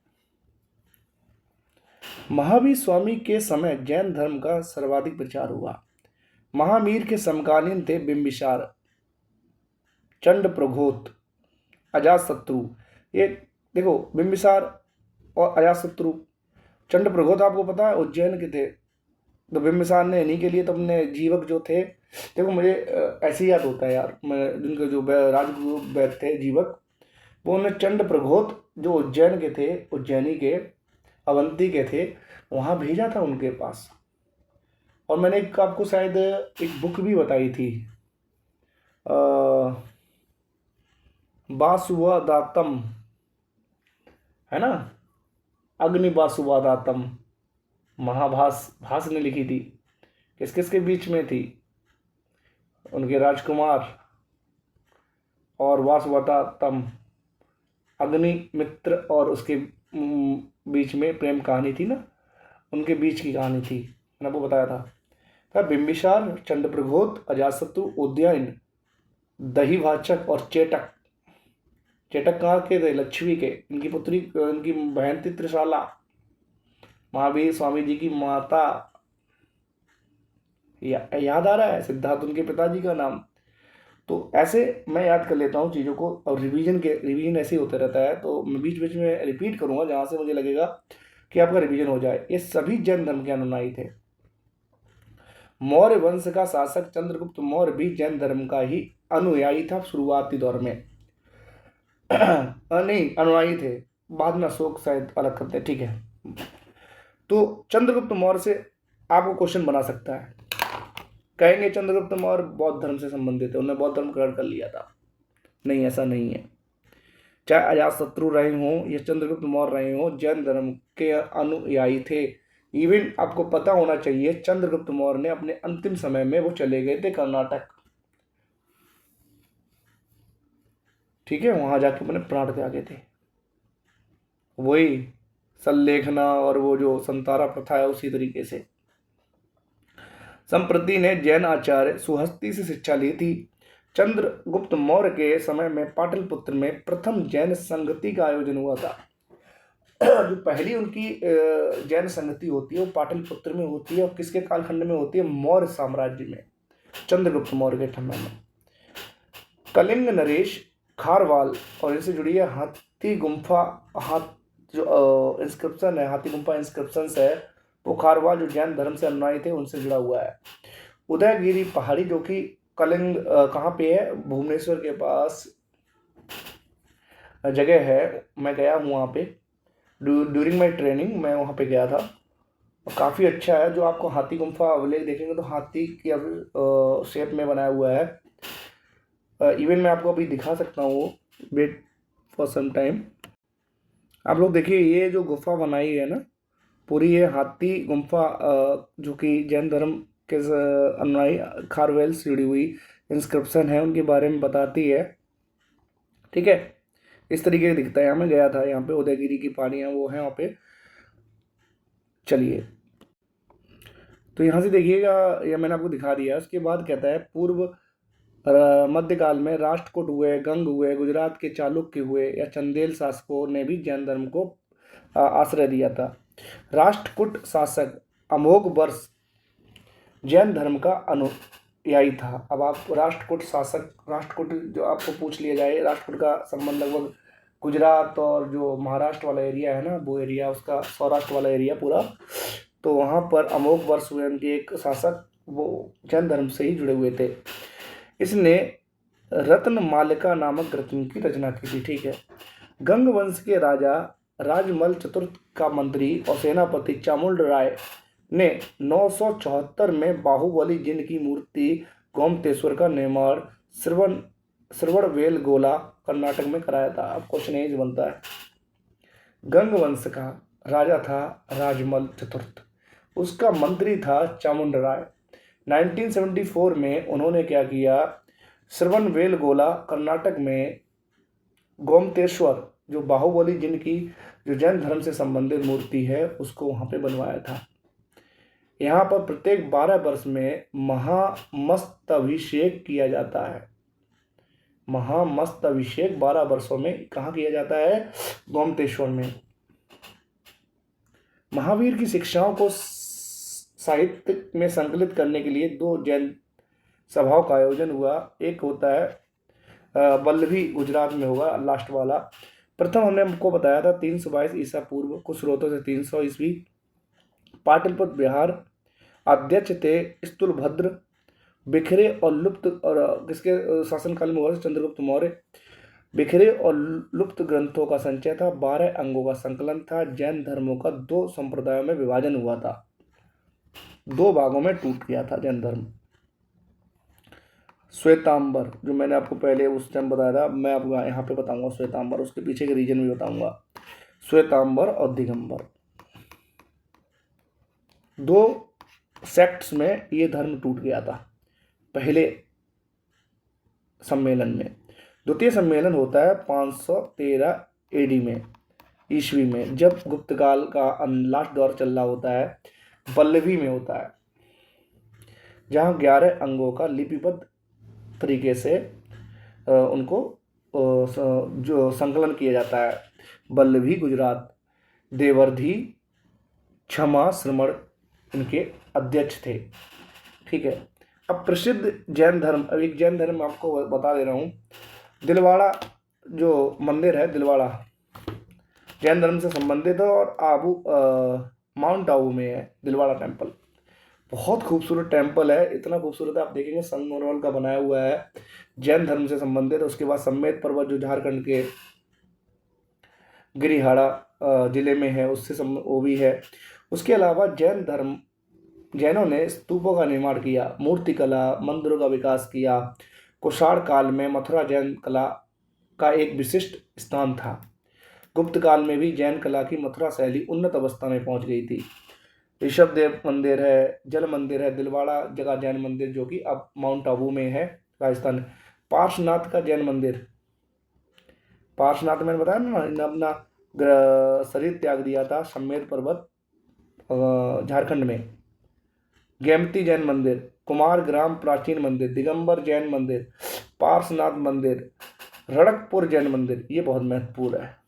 महावीर स्वामी के समय जैन धर्म का सर्वाधिक प्रचार हुआ। महावीर के समकालीन थे बिंबिसार, चंड प्रघोत, अजातशत्रु। ये देखो, बिंबिसार और अजातशत्रु, चंड प्रघोत आपको पता है उज्जैन के थे। तो बिंबिसार ने इन्हीं के लिए, तो अपने जीवक जो थे, देखो मुझे ऐसे ही याद होता है यार, मैं जिनके जो राजगुरु वैद्य थे जीवक, वो उन्हें चंड प्रघोत जो उज्जैन के थे, उज्जैनी के, अवंती के थे, वहाँ भेजा था उनके पास। और मैंने आपको शायद एक बुक भी बताई थी, बासुवादातम, है ना, अग्नि बासुवादातम, भास ने लिखी थी। किस किस के बीच में थी? उनके राजकुमार और वासुवादातम, अग्नि मित्र, और उसके बीच में प्रेम कहानी थी ना, उनके बीच की कहानी थी, मैंने आपको बताया था। बिंबिसार, चंद्रप्रघोत, अजातशत्रु, उदयन, दहीवाचक और चेटक। चेटक कहाँ के थे? लक्ष्मी के। इनकी पुत्री, इनकी बहन थी त्रिशाला, महावीर स्वामी जी की माता। याद आ रहा है? सिद्धार्थ उनके पिताजी का नाम। तो ऐसे मैं याद कर लेता हूँ चीज़ों को, और रिवीजन ऐसे ही होता रहता है, तो मैं बीच बीच में रिपीट करूँगा जहाँ से मुझे लगेगा कि आपका रिवीजन हो जाए। ये सभी जैन धर्म के अनुयायी थे। मौर्य वंश का शासक चंद्रगुप्त मौर्य भी जैन धर्म का ही अनुयायी था शुरुआती दौर में। नहीं, अनुयायी थे, बाद में अशोक शायद अलग करते हैं। ठीक है। तो चंद्रगुप्त मौर्य से आपको क्वेश्चन बना सकता है, कहेंगे चंद्रगुप्त मौर्य बौद्ध धर्म से संबंधित है, उन्होंने बौद्ध धर्म ग्रहण कर लिया था। नहीं, ऐसा नहीं है। चाहे अजातशत्रु रहे हों या चंद्रगुप्त मौर्य रहे हों, जैन धर्म के अनुयायी थे। इवन आपको पता होना चाहिए चंद्रगुप्त मौर्य ने अपने अंतिम समय में वो चले गए थे कर्नाटक। ठीक है, वहां जाके अपने प्राण त्यागे थे। वही सल्लेखना और वो जो संतारा प्रथा है, उसी तरीके से। संप्रति ने जैन आचार्य सुहस्ती से शिक्षा ली थी। चंद्रगुप्त मौर्य के समय में पाटलिपुत्र में प्रथम जैन संगति का आयोजन हुआ था। जो पहली उनकी जैन संगति होती है वो पाटलिपुत्र में होती है, और किसके कालखंड में होती है? मौर्य साम्राज्य में। चंद्रगुप्त मौर्य के समय में। कलिंग नरेश खारवाल और इनसे जुड़ी है हाथी गुम्फा, हाथ जो इंस्क्रिप्शन है, हाथी गुम्फा इंस्क्रिप्शन है, वो खारवाल जो जैन धर्म से अनुयायी थे उनसे जुड़ा हुआ है। उदयगिरी पहाड़ी जो कि कलिंग कहाँ पे है, भुवनेश्वर के पास जगह है, मैं गया हूँ वहाँ पे ड्यूरिंग माई ट्रेनिंग, मैं वहाँ पे गया था। काफ़ी अच्छा है। जो आपको हाथी गुम्फा विलेज देखेंगे तो हाथी की शेप में बनाया हुआ है। इवन मैं आपको अभी दिखा सकता हूँ, वेट फॉर सम टाइम। आप लोग देखिए, ये जो गुफा बनाई है ना पूरी, ये हाथी गुम्फा जो कि जैन धर्म के अनुयायी खारवेल से जुड़ी हुई इंस्क्रिप्शन है उनके बारे में बताती है। ठीक है, इस तरीके का दिखता है। यहाँ मैं गया था, यहाँ पे उदयगिरी की पहाड़ियाँ वो हैं वहाँ पे। चलिए, तो यहाँ से देखिएगा, ये मैंने आपको दिखा दिया। उसके बाद कहता है पूर्व मध्यकाल में राष्ट्रकूट हुए, गंग हुए, गुजरात के चालुक्य हुए या चंदेल शासकों ने भी जैन धर्म को आश्रय दिया था। राष्ट्रकूट शासक अमोघ वर्ष जैन धर्म का अनुयायी था। अब आप राष्ट्रकूट शासक, राष्ट्रकूट जो आपको पूछ लिया जाए, राष्ट्रकूट का संबंध लगभग गुजरात और जो महाराष्ट्र वाला एरिया है ना, वो एरिया, उसका सौराष्ट्र वाला एरिया पूरा, तो वहाँ पर अमोघ वर्ष हुए उनके एक शासक, वो जैन धर्म से ही जुड़े हुए थे। इसने रत्नमालिका नामक ग्रंथ की रचना की थी। ठीक है, गंग वंश के राजा राजमल चतुर्थ का मंत्री और सेनापति चामुंड राय ने 974 में बाहुबली जिन की मूर्ति गोमतेश्वर का निर्माण श्रवणबेलगोला कर्नाटक में कराया था। अब क्वेश्चन यही बनता है, गंग वंश का राजा था राजमल चतुर्थ, उसका मंत्री था चामुंड राय। 1974 में उन्होंने क्या किया, श्रवणबेलगोला कर्नाटक में गोमतेश्वर जो बाहुबली जिनकी जो जैन धर्म से संबंधित मूर्ति है उसको वहाँ पे बनवाया था। यहाँ पर प्रत्येक 12 वर्ष में महामस्तभिषेक किया जाता है। महामस्तभिषेक 12 वर्षों में कहाँ किया जाता है, गोमतेश्वर में। महावीर की शिक्षाओं को साहित्य में संकलित करने के लिए 2 जैन सभाओं का आयोजन हुआ। एक होता है वल्लभी, गुजरात में होगा लास्ट वाला। प्रथम हमने हमको बताया था 322 ईसा पूर्व, कुछ स्रोतों से 300 ईस्वी। पाटलिपुत्र बिहार, अध्यक्ष थे स्थूलभद्र। बिखरे और लुप्त, और किसके शासनकाल में हुआ, चंद्रगुप्त मौर्य। बिखरे और लुप्त ग्रंथों का संचय था, 12 अंगों का संकलन था। जैन धर्मों का 2 संप्रदायों में विभाजन हुआ था, 2 भागों में टूट गया था जैन धर्म। श्वेतांबर जो मैंने आपको पहले उस टाइम बताया था, मैं आपको यहाँ पे बताऊंगा श्वेतांबर, उसके पीछे के रीजन भी बताऊंगा। श्वेतांबर और दिगंबर 2 सेक्ट्स में ये धर्म टूट गया था पहले सम्मेलन में। द्वितीय सम्मेलन होता है 513 एडी में, ईस्वी में, जब गुप्त काल का लास्ट दौर चल रहा होता है, वल्लभी में होता है, जहाँ 11 अंगों का लिपिबद्ध तरीके से उनको जो संकलन किया जाता है। वल्लभी गुजरात, देवर्धि क्षमा श्रमण इनके अध्यक्ष थे। ठीक है, अब प्रसिद्ध जैन धर्म, अब एक जैन धर्म आपको बता दे रहा हूँ। दिलवाड़ा जो मंदिर है, दिलवाड़ा जैन धर्म से संबंधित है और माउंट आबू में है दिलवाड़ा टेम्पल। बहुत खूबसूरत टेम्पल है, इतना खूबसूरत है आप देखेंगे, संगमरमर का बनाया हुआ है, जैन धर्म से संबंधित। उसके बाद सम्मेद पर्वत जो झारखंड के गिरिहाड़ा जिले में है, उससे वो भी है। उसके अलावा जैनों ने स्तूपों का निर्माण किया, मूर्ति कला, मंदिरों का विकास किया। कुषाण काल में मथुरा जैन कला का एक विशिष्ट स्थान था। गुप्त काल में भी जैन कला की मथुरा शैली उन्नत अवस्था में पहुंच गई थी। ऋषभदेव मंदिर है, जल मंदिर है, दिलवाड़ा जगह जैन मंदिर जो कि अब माउंट आबू में है, राजस्थान। पार्श्वनाथ का जैन मंदिर, पार्श्वनाथ मैंने बताया ना, अपना शरीर त्याग दिया था सम्मेद पर्वत झारखंड में। गेमती जैन मंदिर, कुमार ग्राम प्राचीन मंदिर, दिगंबर जैन मंदिर, पार्श्वनाथ मंदिर, रणकपुर जैन मंदिर, ये बहुत महत्वपूर्ण है।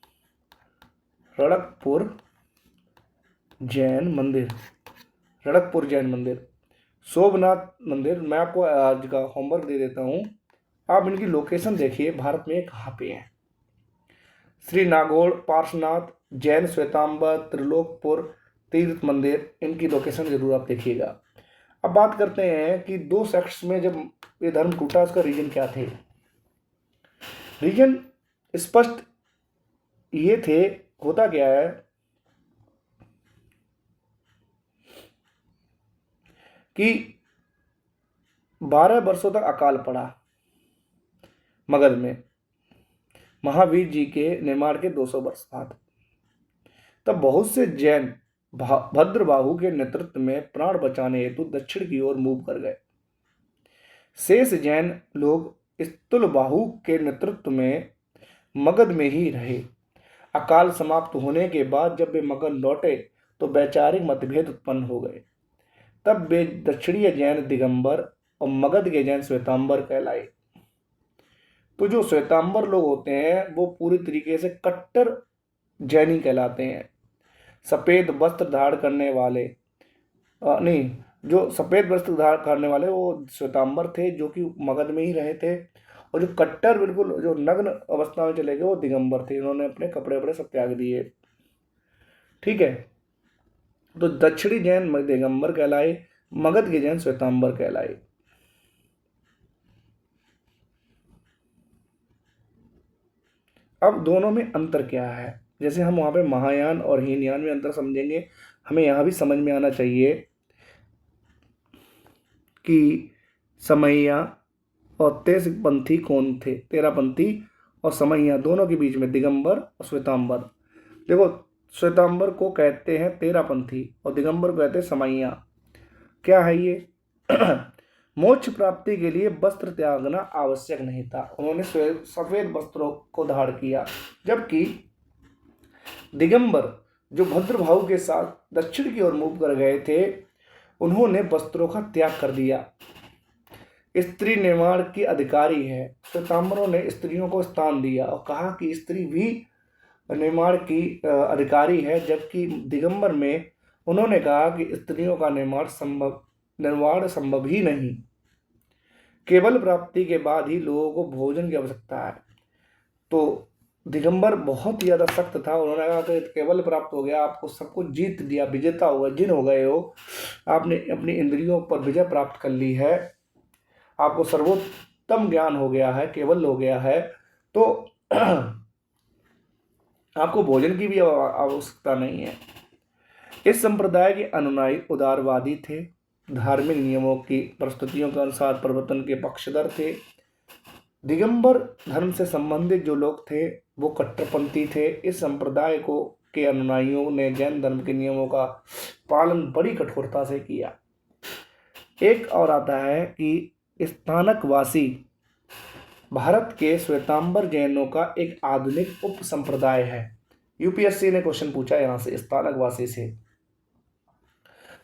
रणकपुर जैन मंदिर, रणकपुर जैन मंदिर, सोमनाथ मंदिर, मैं आपको आज का होमवर्क दे देता हूँ, आप इनकी लोकेशन देखिए भारत में कहाँ पे है। श्री नागौर, पार्श्वनाथ, जैन श्वेतांबर, त्रिलोकपुर तीर्थ मंदिर, इनकी लोकेशन जरूर आप देखिएगा। अब बात करते हैं कि दो सेक्ट्स में जब ये धर्म टूटा उसका रीजन क्या थे। रीजन स्पष्ट ये थे, होता क्या है कि 12 वर्षों तक अकाल पड़ा मगध में, महावीर जी के निर्माण के 200 वर्ष बाद। तब बहुत से जैन भद्रबाहु के नेतृत्व में प्राण बचाने हेतु दक्षिण की ओर मूव कर गए। शेष जैन लोग स्तुलबाहु के नेतृत्व में मगध में ही रहे। अकाल समाप्त होने के बाद जब वे मगध लौटे तो वैचारिक मतभेद उत्पन्न हो गए। तब वे दक्षिणीय जैन दिगंबर और मगध के जैन श्वेतांबर कहलाए। तो जो श्वेतांबर लोग होते हैं वो पूरी तरीके से कट्टर जैनी कहलाते हैं। सफेद वस्त्र धारण करने वाले नहीं, जो सफेद वस्त्र धारण करने वाले वो श्वेतांबर थे, जो कि मगध में ही रहे थे। और जो कट्टर बिल्कुल जो नग्न अवस्था में चले गए वो दिगंबर थे, इन्होंने अपने कपड़े वपड़े सब त्याग दिए। ठीक है, तो दक्षिणी जैन दिगंबर कहलाए, मगध के जैन श्वेतांबर कहलाए। अब दोनों में अंतर क्या है, जैसे हम वहां पे महायान और हीनयान में अंतर समझेंगे, हमें यहां भी समझ में आना चाहिए कि समैया और तेरहपंथी कौन थे। तेरहपंथी और समैया दोनों के बीच में दिगंबर और श्वेतांबर। देखो, श्वेतांबर को कहते हैं तेरहपंथी और दिगंबर को कहते हैं समैया। क्या है ये? मोक्ष प्राप्ति के लिए वस्त्र त्यागना आवश्यक नहीं था, उन्होंने सफेद वस्त्रों को धारण किया। जबकि दिगंबर जो भद्रभाव के साथ दक्षिण की ओर मूव कर गए थे, उन्होंने वस्त्रों का त्याग कर दिया। स्त्री निर्माण की अधिकारी है। श्वेतांबरों ने स्त्रियों को स्थान दिया और कहा कि स्त्री भी निर्माण की अधिकारी है, जबकि दिगंबर में उन्होंने कहा कि स्त्रियों का निर्माण संभव ही नहीं, केवल प्राप्ति के बाद ही लोगों को भोजन की आवश्यकता है। तो दिगंबर बहुत ही ज्यादा सख्त था, उन्होंने कहा कि केवल प्राप्त हो गया, आपको सब कुछ जीत लिया, विजेता हुआ, जिन हो गए हो, आपने अपनी इंद्रियों पर विजय प्राप्त कर ली है, आपको सर्वोत्तम ज्ञान हो गया है, केवल हो गया है, तो आपको भोजन की भी आवश्यकता नहीं है। इस संप्रदाय के अनुयायी उदारवादी थे, धार्मिक नियमों की परिस्थितियों के अनुसार परिवर्तन के पक्षधर थे। दिगंबर धर्म से संबंधित जो लोग थे वो कट्टरपंथी थे। इस संप्रदाय को के अनुयायियों ने जैन धर्म के नियमों का पालन बड़ी कठोरता से किया। एक और आता है कि स्थानकवासी भारत के श्वेतांबर जैनों का एक आधुनिक उप संप्रदाय है। यूपीएससी ने क्वेश्चन पूछा यहाँ से स्थानकवासी से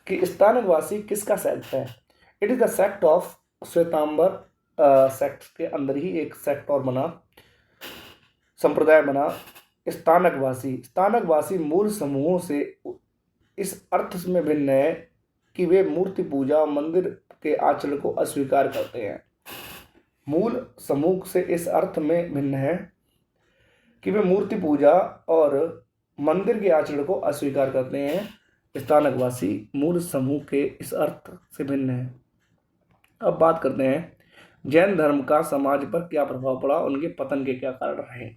कि स्थानकवासी किसका सेक्ट है। It is the sect of Shvetambar sect के अंदर ही एक सेक्ट और बना, संप्रदाय बना स्थानकवासी। स्थानकवासी मूल समूहों से इस अर्थ में भिन्न है कि वे मूर्ति पूजा मंदिर के आचरण को अस्वीकार करते हैं। मूल समूह से इस अर्थ में भिन्न है कि वे मूर्ति पूजा और मंदिर के आचरण को अस्वीकार करते हैं। स्थानकवासी मूल समूह के इस अर्थ से भिन्न है। अब बात करते हैं जैन धर्म का समाज पर क्या प्रभाव पड़ा, उनके पतन के क्या कारण रहे।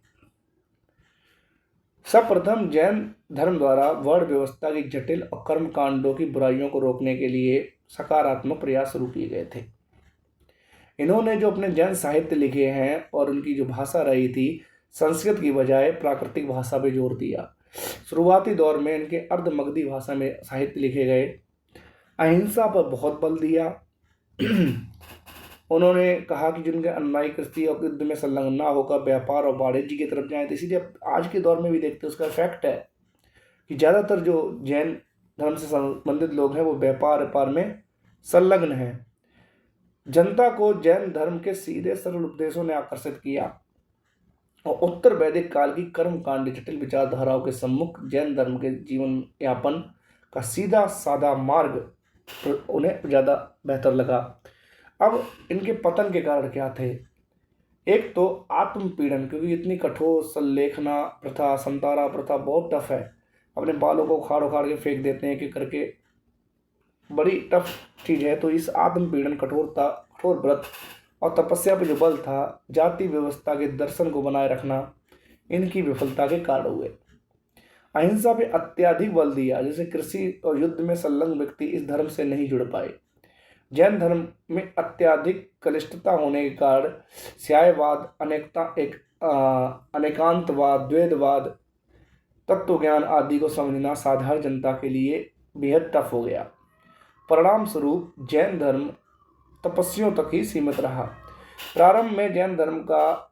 सर्वप्रथम जैन धर्म द्वारा वर्ण व्यवस्था की जटिल और कर्म कांडों की बुराइयों को रोकने के लिए सकारात्मक प्रयास शुरू किए गए थे। इन्होंने जो अपने जैन साहित्य लिखे हैं और उनकी जो भाषा रही थी, संस्कृत की बजाय प्राकृतिक भाषा पे जोर दिया। शुरुआती दौर में इनके अर्धमगधी भाषा में साहित्य लिखे गए। अहिंसा पर बहुत बल दिया। उन्होंने कहा कि जिनके अनुयायी कृषि और युद्ध में संलग्न ना होकर व्यापार और वाणिज्य की तरफ जाएं। तो इसीलिए आज के दौर में भी देखते हैं उसका इफेक्ट है कि ज़्यादातर जो जैन धर्म से संबंधित लोग हैं वो व्यापार में संलग्न हैं। जनता को जैन धर्म के सीधे सरल उपदेशों ने आकर्षित किया और उत्तर वैदिक काल की कर्मकांड जटिल विचारधाराओं के सम्मुख जैन धर्म के जीवन यापन का सीधा साधा मार्ग उन्हें ज़्यादा बेहतर लगा। अब इनके पतन के कारण क्या थे? एक तो आत्मपीड़न, क्योंकि इतनी कठोर संलेखना प्रथा, संतारा प्रथा बहुत टफ है। अपने बालों को उखाड़ उखाड़ के फेंक देते हैं कि करके, बड़ी टफ चीज़ है। तो इस आत्मपीड़न, कठोरता, कठोर व्रत और तपस्या पे जो बल था, जाति व्यवस्था के दर्शन को बनाए रखना, इनकी विफलता के कारण हुए। अहिंसा पे अत्यधिक बल दिया, जैसे कृषि और युद्ध में संलग्न व्यक्ति इस धर्म से नहीं जुड़ पाए। जैन धर्म में अत्यधिक कनिष्ठता होने के कारण स्यायवाद, अनेकांतवाद, द्वैतवाद, तत्व ज्ञान आदि को समझना साधारण जनता के लिए बेहद टफ हो गया। परिणाम स्वरूप जैन धर्म तपस्वियों तक ही सीमित रहा। प्रारंभ में जैन धर्म का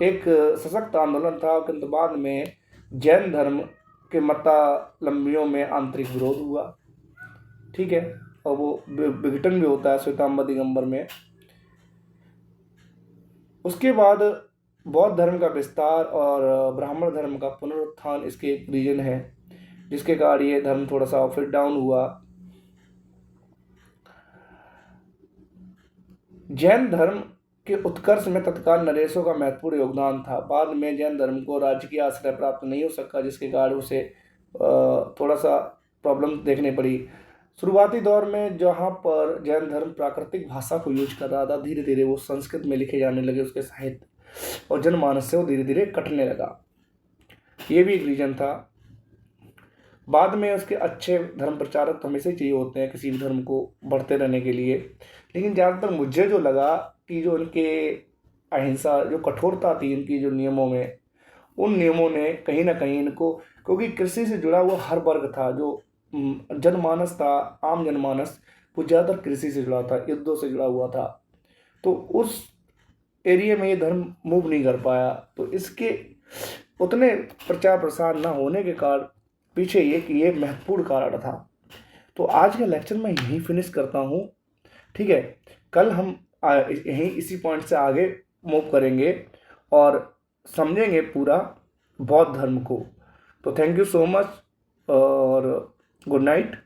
एक सशक्त आंदोलन था, किंतु बाद में जैन धर्म के मतावलंबियों में आंतरिक विरोध हुआ। ठीक है, और वो विघटन भी होता है श्वेतांबर दिगंबर में। उसके बाद बौद्ध धर्म का विस्तार और ब्राह्मण धर्म का पुनरुत्थान इसके एक रीजन है, जिसके कारण ये धर्म थोड़ा सा फिर डाउन हुआ। जैन धर्म के उत्कर्ष में तत्काल नरेशों का महत्वपूर्ण योगदान था। बाद में जैन धर्म को राजकीय आश्रय प्राप्त नहीं हो सका, जिसके कारण उसे थोड़ा सा प्रॉब्लम देखने पड़ी। शुरुआती दौर में जहाँ पर जैन धर्म प्राकृतिक भाषा को यूज कर रहा था, धीरे धीरे वो संस्कृत में लिखे जाने लगे उसके साहित्य, और जनमानस से वो धीरे धीरे कटने लगा। ये भी एक रीजन था। बाद में उसके अच्छे धर्म प्रचारक तो हमेशा ही चाहिए होते हैं किसी भी धर्म को बढ़ते रहने के लिए, लेकिन ज़्यादातर मुझे जो लगा कि जो इनके अहिंसा, जो कठोरता थी इनकी जो नियमों में, उन नियमों ने कहीं ना कहीं इनको, क्योंकि कृषि से जुड़ा हुआ हर वर्ग था, जो जनमानस था, आम जनमानस, वो ज़्यादातर कृषि से जुड़ा था, युद्धों से जुड़ा हुआ था। तो उस एरिया में ये धर्म मूव नहीं कर पाया। तो इसके उतने प्रचार प्रसार ना होने के कारण पीछे ये महत्वपूर्ण कारण था। तो आज का लेक्चर मैं यहीं फिनिश करता हूँ। ठीक है, कल हम यहीं इसी पॉइंट से आगे मूव करेंगे और समझेंगे पूरा बौद्ध धर्म को। तो थैंक यू सो मच और गुड नाइट।